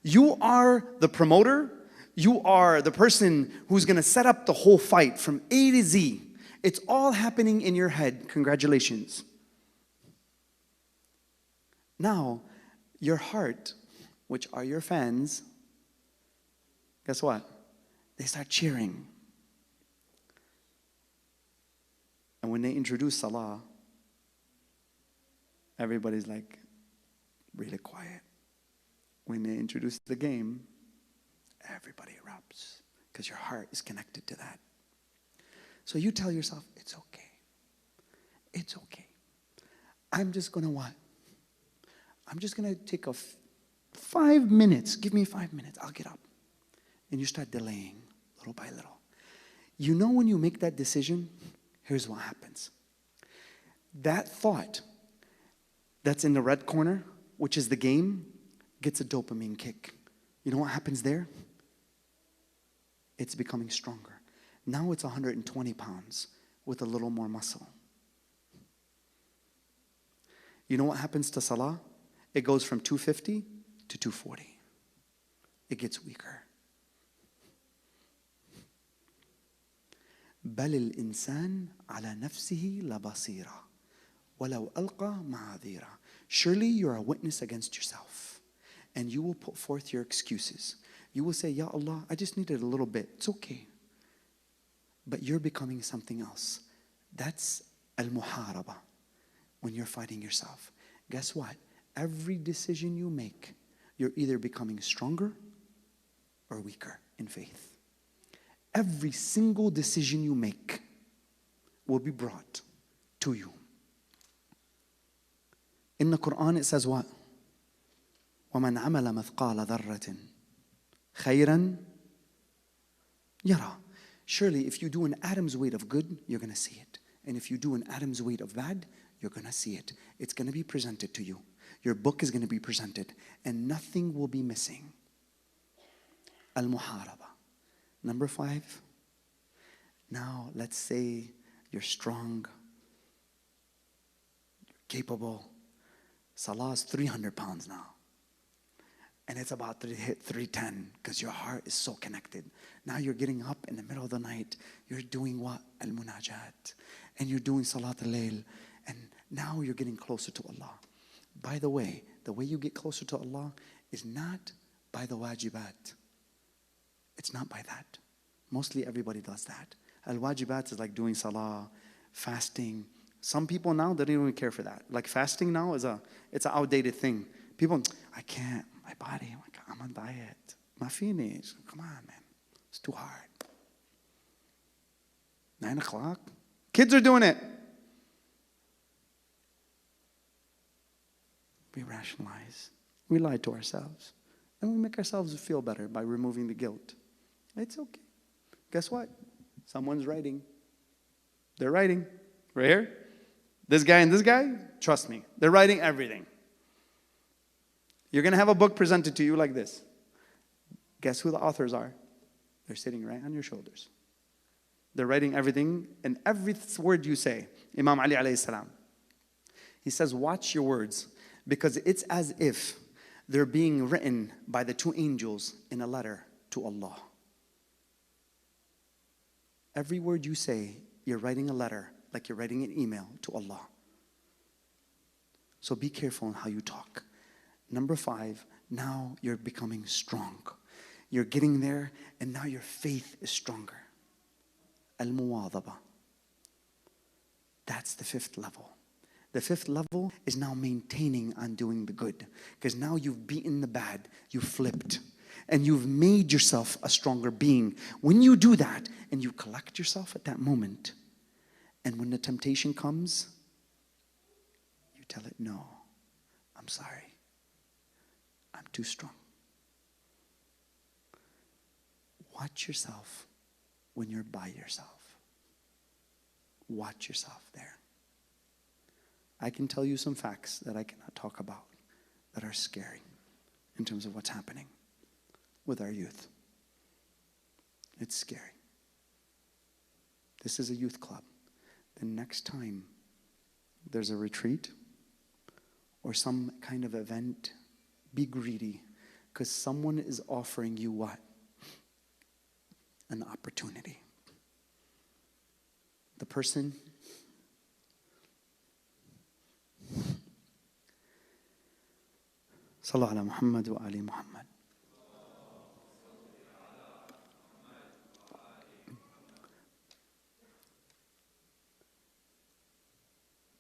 You are the promoter. You are the person who's going to set up the whole fight from A to Z. It's all happening in your head. Congratulations. Now, your heart, which are your fans, guess what? They start cheering. And when they introduce Salah, everybody's like really quiet. When they introduce the game, everybody erupts because your heart is connected to that. So you tell yourself, it's okay. It's okay. I'm just going to what? I'm just going to take 5 minutes. Give me 5 minutes. I'll get up. And you start delaying little by little. You know when you make that decision, here's what happens. That thought that's in the red corner, which is the game, gets a dopamine kick. You know what happens there? It's becoming stronger. Now it's 120 pounds with a little more muscle. You know what happens to Salah? It goes from 250 to 240. It gets weaker. بل الإنسان على نفسه لبصيرة ولو ألقى معاذيره. Surely you are a witness against yourself, and you will put forth your excuses. You will say, Ya Allah, I just needed a little bit. It's okay. But you're becoming something else. That's al-muharaba, when you're fighting yourself. Guess what? Every decision you make, you're either becoming stronger or weaker in faith. Every single decision you make will be brought to you. In the Quran it says what? وَمَنْ عَمَلَ مَثْقَالَ ذَرَّةٍ خَيْرًا يَرَى. Surely if you do an atom's weight of good, you're going to see it. And if you do an atom's weight of bad, you're going to see it. It's going to be presented to you. Your book is going to be presented. And nothing will be missing. Al-muharaba. Number 5. Now let's say you're strong. You're capable. Salah is 300 pounds now. And it's about to hit 310 because your heart is so connected. Now you're getting up in the middle of the night. You're doing what? Al-munajat. And you're doing Salat al-Layl. And now you're getting closer to Allah. By the way you get closer to Allah is not by the wajibat. It's not by that. Mostly everybody does that. Al-wajibat is like doing salah, fasting. Some people now, they don't even care for that. Like fasting now it's an outdated thing. People, I can't, my body, I'm on diet. My finish, come on, man. It's too hard. 9 o'clock. Kids are doing it. We rationalize. We lie to ourselves. And we make ourselves feel better by removing the guilt. It's okay. Guess what? Someone's writing. They're writing. Right here. This guy and this guy, trust me, they're writing everything. You're going to have a book presented to you like this. Guess who the authors are? They're sitting right on your shoulders. They're writing everything, and every word you say. Imam Ali alayhi salam, he says, watch your words, because it's as if they're being written by the 2 angels in a letter to Allah. Every word you say, you're writing a letter, like you're writing an email to Allah. So be careful in how you talk. Number 5, now you're becoming strong. You're getting there, and now your faith is stronger. Al-muwadaba. That's the 5th level. The 5th level is now maintaining on doing the good. Because now you've beaten the bad, you've flipped. And you've made yourself a stronger being. When you do that, and you collect yourself at that moment, and when the temptation comes, you tell it, no, I'm sorry. I'm too strong. Watch yourself when you're by yourself. Watch yourself there. I can tell you some facts that I cannot talk about that are scary in terms of what's happening with our youth. It's scary. This is a youth club. The next time there's a retreat or some kind of event, be greedy, because someone is offering you what? An opportunity. The person Sallu ala Muhammad wa ali Muhammad.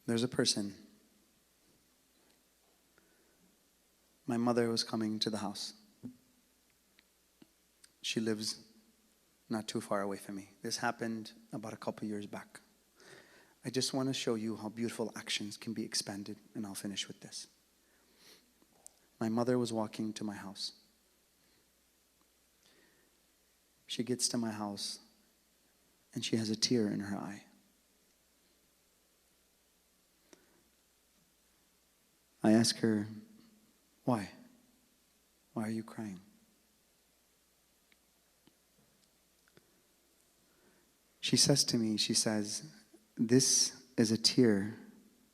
There's a person. My mother was coming to the house. She lives not too far away from me. This happened about a couple years back. I just want to show you how beautiful actions can be expanded, and I'll finish with this. My mother was walking to my house. She gets to my house, and she has a tear in her eye. I ask her, why? Why are you crying? She says to me, she says, this is a tear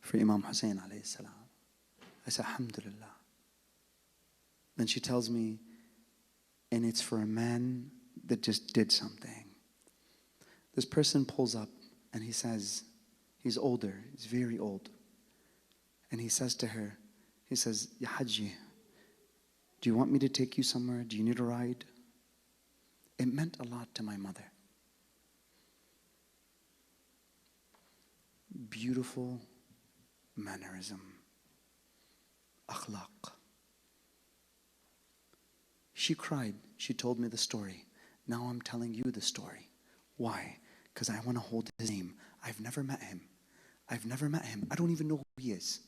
for Imam Hussein alayhi salam. I said, alhamdulillah. Then she tells me, and it's for a man that just did something. This person pulls up and he says, he's older, he's very old. And he says to her, he says, Ya Hajji, do you want me to take you somewhere? Do you need a ride? It meant a lot to my mother. Beautiful mannerism, akhlaq. She cried. She told me the story. Now I'm telling you the story. Why? Because I want to hold his name. I've never met him. I've never met him. I don't even know who he is.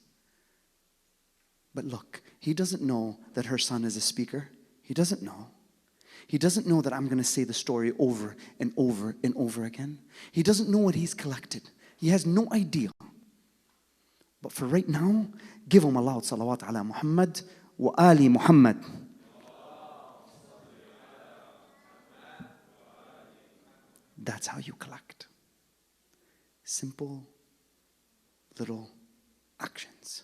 But look, he doesn't know that her son is a speaker. He doesn't know. He doesn't know that I'm going to say the story over and over and over again. He doesn't know what he's collected. He has no idea. But for right now, give him a loud salawat ala Muhammad wa ali Muhammad. That's how you collect. Simple little actions.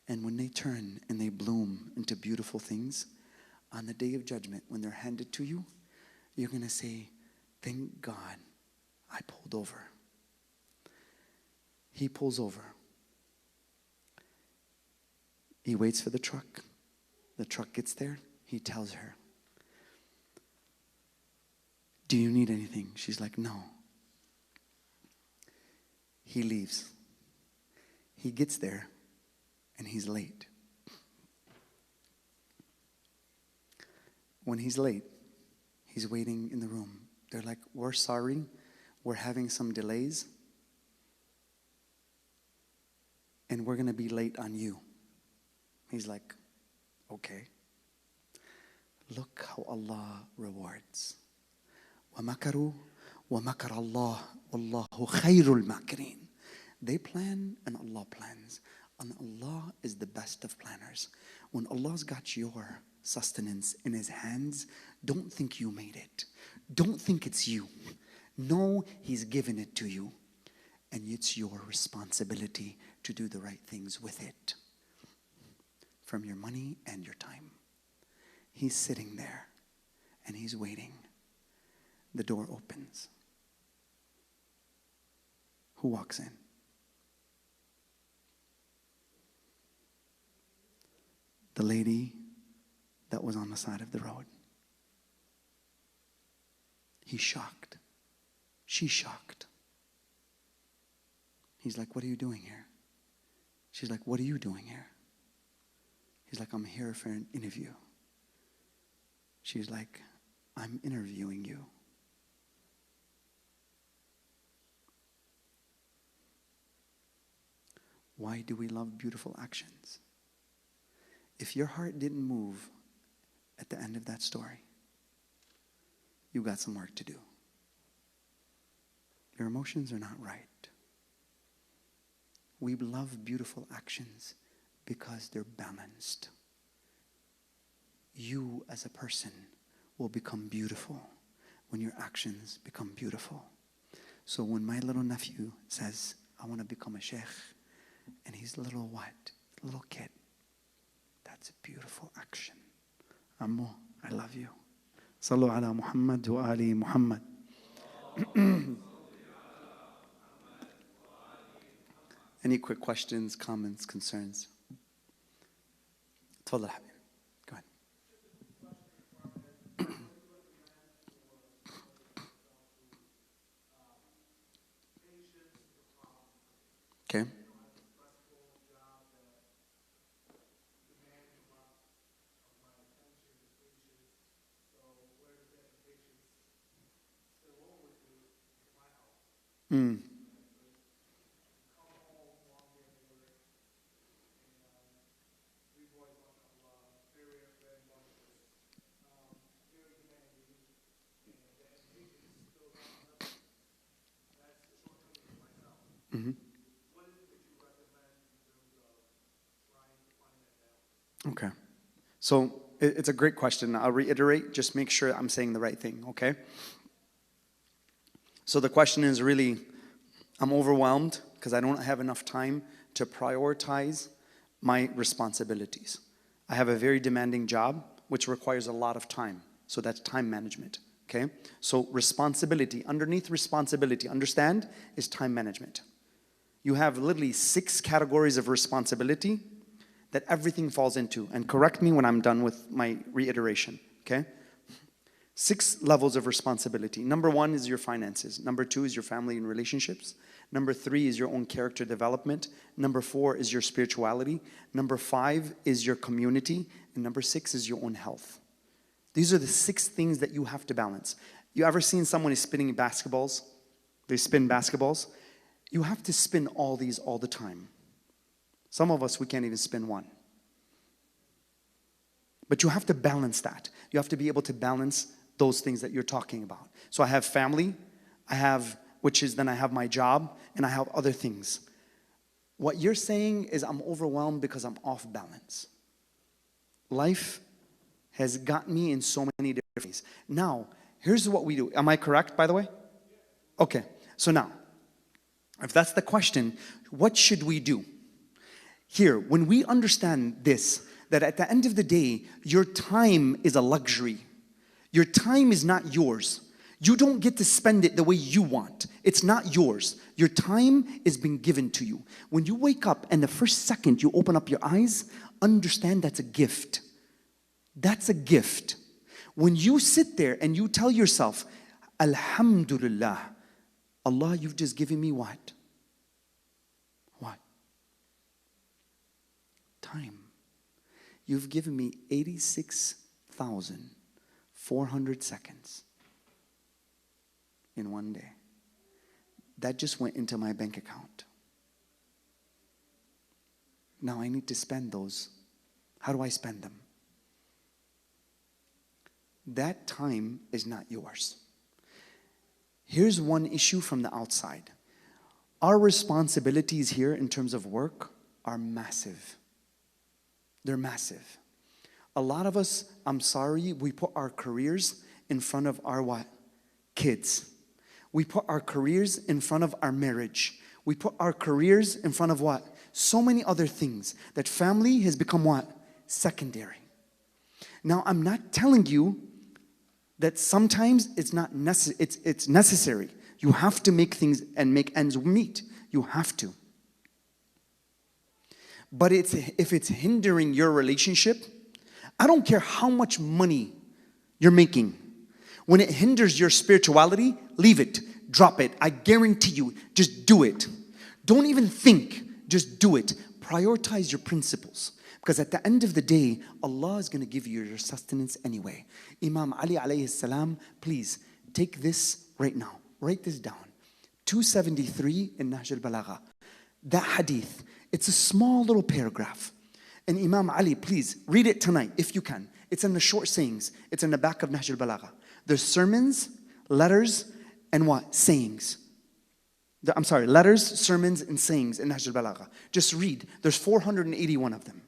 And when they turn and they bloom into beautiful things, on the day of judgment, when they're handed to you, you're going to say, thank God I pulled over. He pulls over. He waits for the truck. The truck gets there. He tells her, do you need anything? She's like, no. He leaves. He gets there and he's late. When he's late, he's waiting in the room. They're like, we're sorry. We're having some delays. And we're going to be late on you. He's like, okay. Look how Allah rewards. وَمَكَرُوا وَمَكَرَ اللَّهُ وَاللَّهُ خَيْرُ الْمَاكِرِينَ. They plan and Allah plans. And Allah is the best of planners. When Allah's got your sustenance in His hands, don't think you made it. Don't think it's you. No, He's given it to you. And it's your responsibility to do the right things with it. From your money and your time. He's sitting there and He's waiting. The door opens. Who walks in? The lady that was on the side of the road. He's shocked. She's shocked. He's like, what are you doing here? She's like, what are you doing here? He's like, I'm here for an interview. She's like, I'm interviewing you. Why do we love beautiful actions? If your heart didn't move at the end of that story, you got some work to do. Your emotions are not right. We love beautiful actions because they're balanced. You as a person will become beautiful when your actions become beautiful. So when my little nephew says, I want to become a sheikh, and he's a little what? Little kid. That's a beautiful action. Ammo, I love you. Sallu ala Muhammad wa ali Muhammad. Any quick questions, comments, concerns? تفضل حبيبي. Go ahead. Okay. Okay. So it's a great question. I'll reiterate, just make sure I'm saying the right thing, okay? So the question is really, I'm overwhelmed because I don't have enough time to prioritize my responsibilities. I have a very demanding job, which requires a lot of time. So that's time management, okay? So responsibility, underneath responsibility, understand, is time management. You have literally 6 categories of responsibility that everything falls into. And correct me when I'm done with my reiteration, okay? 6 levels of responsibility. Number 1 is your finances. Number 2 is your family and relationships. Number 3 is your own character development. Number 4 is your spirituality. Number 5 is your community. And number 6 is your own health. These are the 6 things that you have to balance. You ever seen someone is spinning basketballs? They spin basketballs. You have to spin all these all the time. Some of us, we can't even spin one. But you have to balance that. You have to be able to balance those things that you're talking about. So I have family, I have my job, and I have other things. What you're saying is I'm overwhelmed because I'm off balance. Life has got me in so many different ways. Now, here's what we do. Am I correct, by the way? Okay, so now, if that's the question, what should we do? Here, when we understand this, that at the end of the day, your time is a luxury. Your time is not yours. You don't get to spend it the way you want. It's not yours. Your time is being given to you. When you wake up and the first second you open up your eyes, understand that's a gift. That's a gift. When you sit there and you tell yourself, Alhamdulillah, Allah, you've just given me what? What? Time. You've given me 86,400 seconds in one day. That just went into my bank account. Now I need to spend those. How do I spend them? That time is not yours. Here's one issue from the outside. Our responsibilities here in terms of work are massive. They're massive. A lot of us, I'm sorry, we put our careers in front of our what? Kids. We put our careers in front of our marriage. We put our careers in front of what? So many other things that family has become what? Secondary. Now, I'm not telling you that sometimes it's not it's necessary. You have to make things and make ends meet. You have to. But if it's hindering your relationship, I don't care how much money you're making. When it hinders your spirituality, leave it, drop it. I guarantee you, just do it. Don't even think, just do it. Prioritize your principles. Because at the end of the day, Allah is going to give you your sustenance anyway. Imam Ali alayhi salam, please take this right now. Write this down. 273 in Nahj al-Balagha. That hadith, it's a small little paragraph. And Imam Ali, please read it tonight if you can. It's in the short sayings. It's in the back of Nahj al-Balagha. There's sermons, letters, and what? Sayings. Letters, sermons, and sayings in Nahj al-Balagha. Just read. There's 481 of them.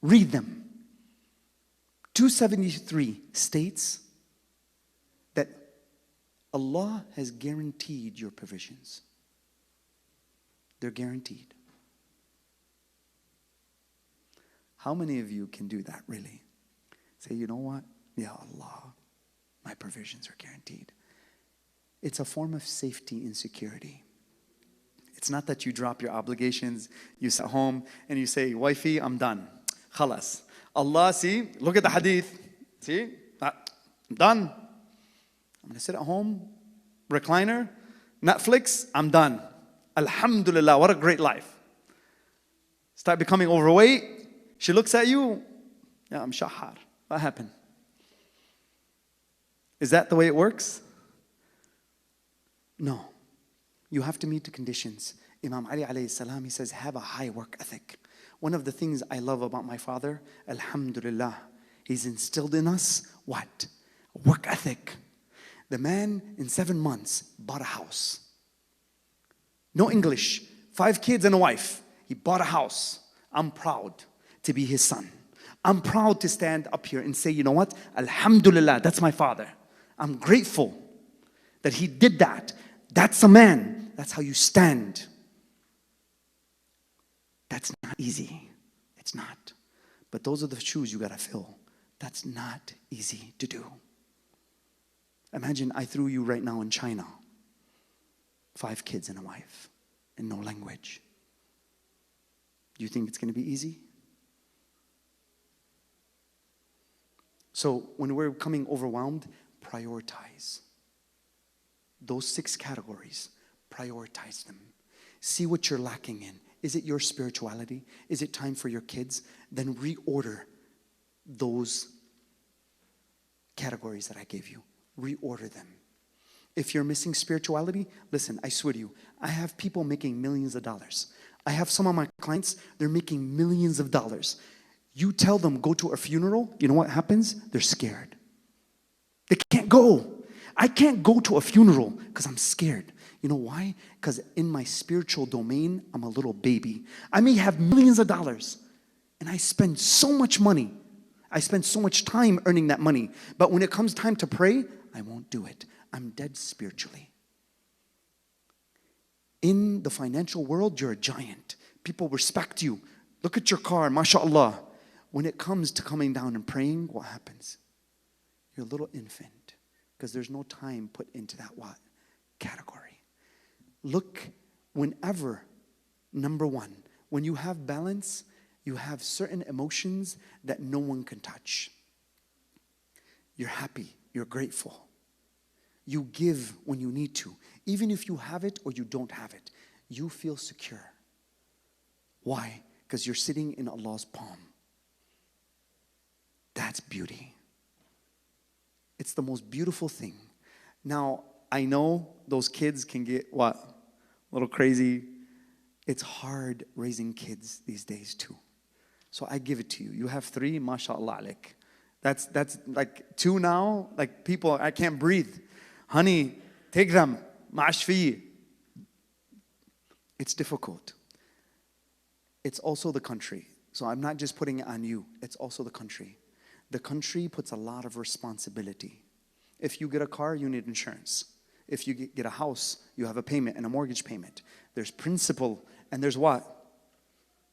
Read them. 273 states that Allah has guaranteed your provisions. They're guaranteed. How many of you can do that, really? Say, you know what? Ya Allah, my provisions are guaranteed. It's a form of safety and security. It's not that you drop your obligations, you sit home and you say, wifey, I'm done. Khalas. Allah, see, look at the hadith. See, I'm done. I'm going to sit at home, recliner, Netflix, I'm done. Alhamdulillah, what a great life. Start becoming overweight. She looks at you, yeah, I'm shahar. What happened? Is that the way it works? No. You have to meet the conditions. Imam Ali alayhi salam, he says, have a high work ethic. One of the things I love about my father, alhamdulillah, he's instilled in us, what? Work ethic. The man in 7 months bought a house. No English, 5 kids and a wife. He bought a house. I'm proud to be his son. I'm proud to stand up here and say, you know what? Alhamdulillah, that's my father. I'm grateful that he did that. That's a man. That's how you stand. That's not easy. It's not. But those are the shoes you gotta fill. That's not easy to do. Imagine I threw you right now in China. 5 kids and a wife and no language. Do you think it's gonna be easy? So when we're becoming overwhelmed, prioritize. Those 6 categories, prioritize them. See what you're lacking in. Is it your spirituality? Is it time for your kids? Then reorder those categories that I gave you. Reorder them. If you're missing spirituality, listen, I swear to you, I have people making millions of dollars. I have some of my clients, they're making millions of dollars. You tell them go to a funeral, you know what happens? They're scared. They can't go. I can't go to a funeral because I'm scared. You know why? Because in my spiritual domain, I'm a little baby. I may have millions of dollars and I spend so much money. I spend so much time earning that money. But when it comes time to pray, I won't do it. I'm dead spiritually. In the financial world, you're a giant. People respect you. Look at your car, mashallah. When it comes to coming down and praying, what happens? You're a little infant because there's no time put into that what? Category. Look, whenever, number one, when you have balance, you have certain emotions that no one can touch. You're happy, you're grateful. You give when you need to. Even if you have it or you don't have it, you feel secure. Why? Because you're sitting in Allah's palm. That's beauty. It's the most beautiful thing. Now, I know those kids can get, what? A little crazy. It's hard raising kids these days too. So I give it to you. You have 3, mashallah alaik. That's like 2 now, like people, I can't breathe. Honey, take them. Ma'ash fi. It's difficult. It's also the country. So I'm not just putting it on you. It's also the country. The country puts a lot of responsibility. If you get a car, you need insurance. If you get a house, you have a payment and a mortgage payment. There's principal and there's what?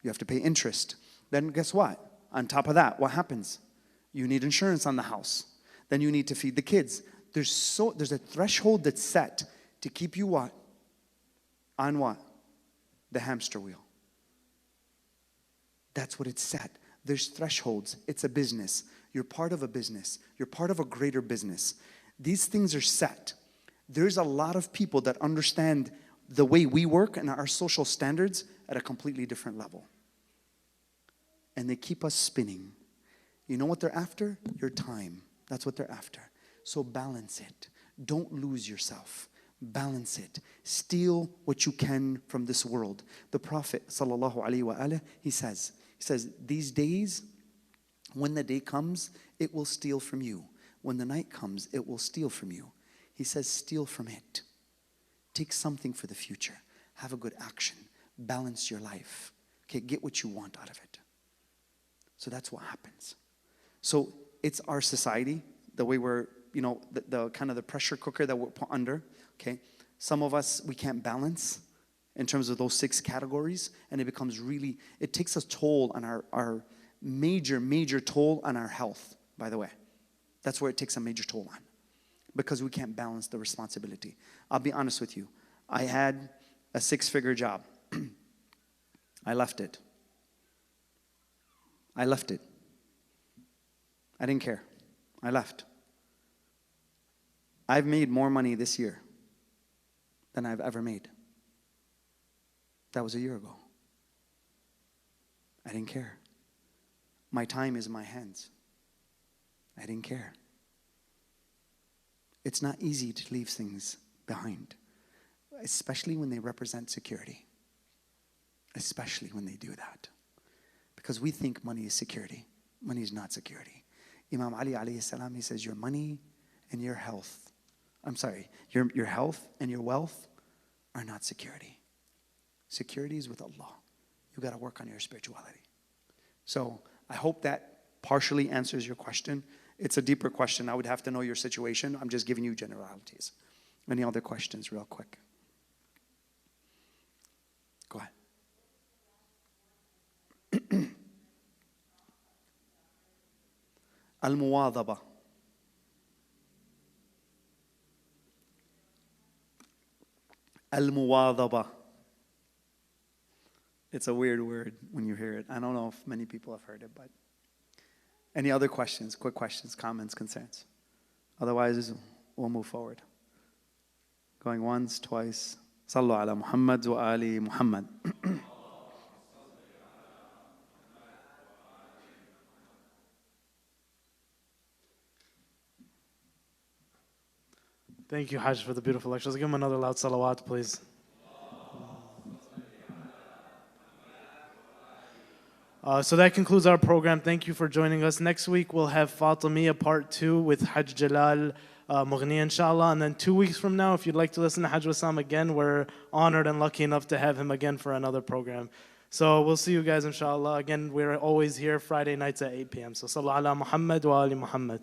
You have to pay interest. Then guess what? On top of that, what happens? You need insurance on the house. Then you need to feed the kids. There's a threshold that's set to keep you what? On what? The hamster wheel. That's what it's set. There's thresholds. It's a business. You're part of a business. You're part of a greater business. These things are set. There's a lot of people that understand the way we work and our social standards at a completely different level. And they keep us spinning. You know what they're after? Your time. That's what they're after. So balance it. Don't lose yourself. Balance it. Steal what you can from this world. The Prophet sallallahu alaihi wasallam, he says, these days, when the day comes, it will steal from you. When the night comes, it will steal from you. He says, steal from it. Take something for the future. Have a good action. Balance your life. Okay, get what you want out of it. So that's what happens. So it's our society, the way we're, the kind of the pressure cooker that we're put under, okay? Some of us, we can't balance in terms of those 6 categories, and it takes a toll on our major toll on our health, by the way. That's where it takes a major toll on, because we can't balance the responsibility. I'll be honest with you. I had a 6-figure job. I left it. I didn't care. I left. I've made more money this year than I've ever made. That was a year ago. I didn't care. My time is in my hands. I didn't care. It's not easy to leave things behind, especially when they represent security. Especially when they do that. Because we think money is security. Money is not security. Imam Ali alayhi salam, he says, your money and your health, your health and your wealth are not security. Security is with Allah. You got to work on your spirituality. So I hope that partially answers your question. It's a deeper question. I would have to know your situation. I'm just giving you generalities. Any other questions real quick? Go ahead. Al-muwadhaba. Al-muwadhaba. It's a weird word when you hear it. I don't know if many people have heard it, but any other questions, quick questions, comments, concerns? Otherwise, we'll move forward. Going once, twice. Sallu ala Muhammad wa ali Muhammad. Thank you, Hajj, for the beautiful lecture. Let's give him another loud salawat, please. So that concludes our program. Thank you for joining us. Next week, we'll have Fatimiyya Part 2 with Hajj Jalal Mughni, inshallah. And then 2 weeks from now, if you'd like to listen to Hajj Wissam again, we're honored and lucky enough to have him again for another program. So we'll see you guys, inshallah. Again, we're always here Friday nights at 8 p.m. So sallu ala Muhammad wa ali Muhammad.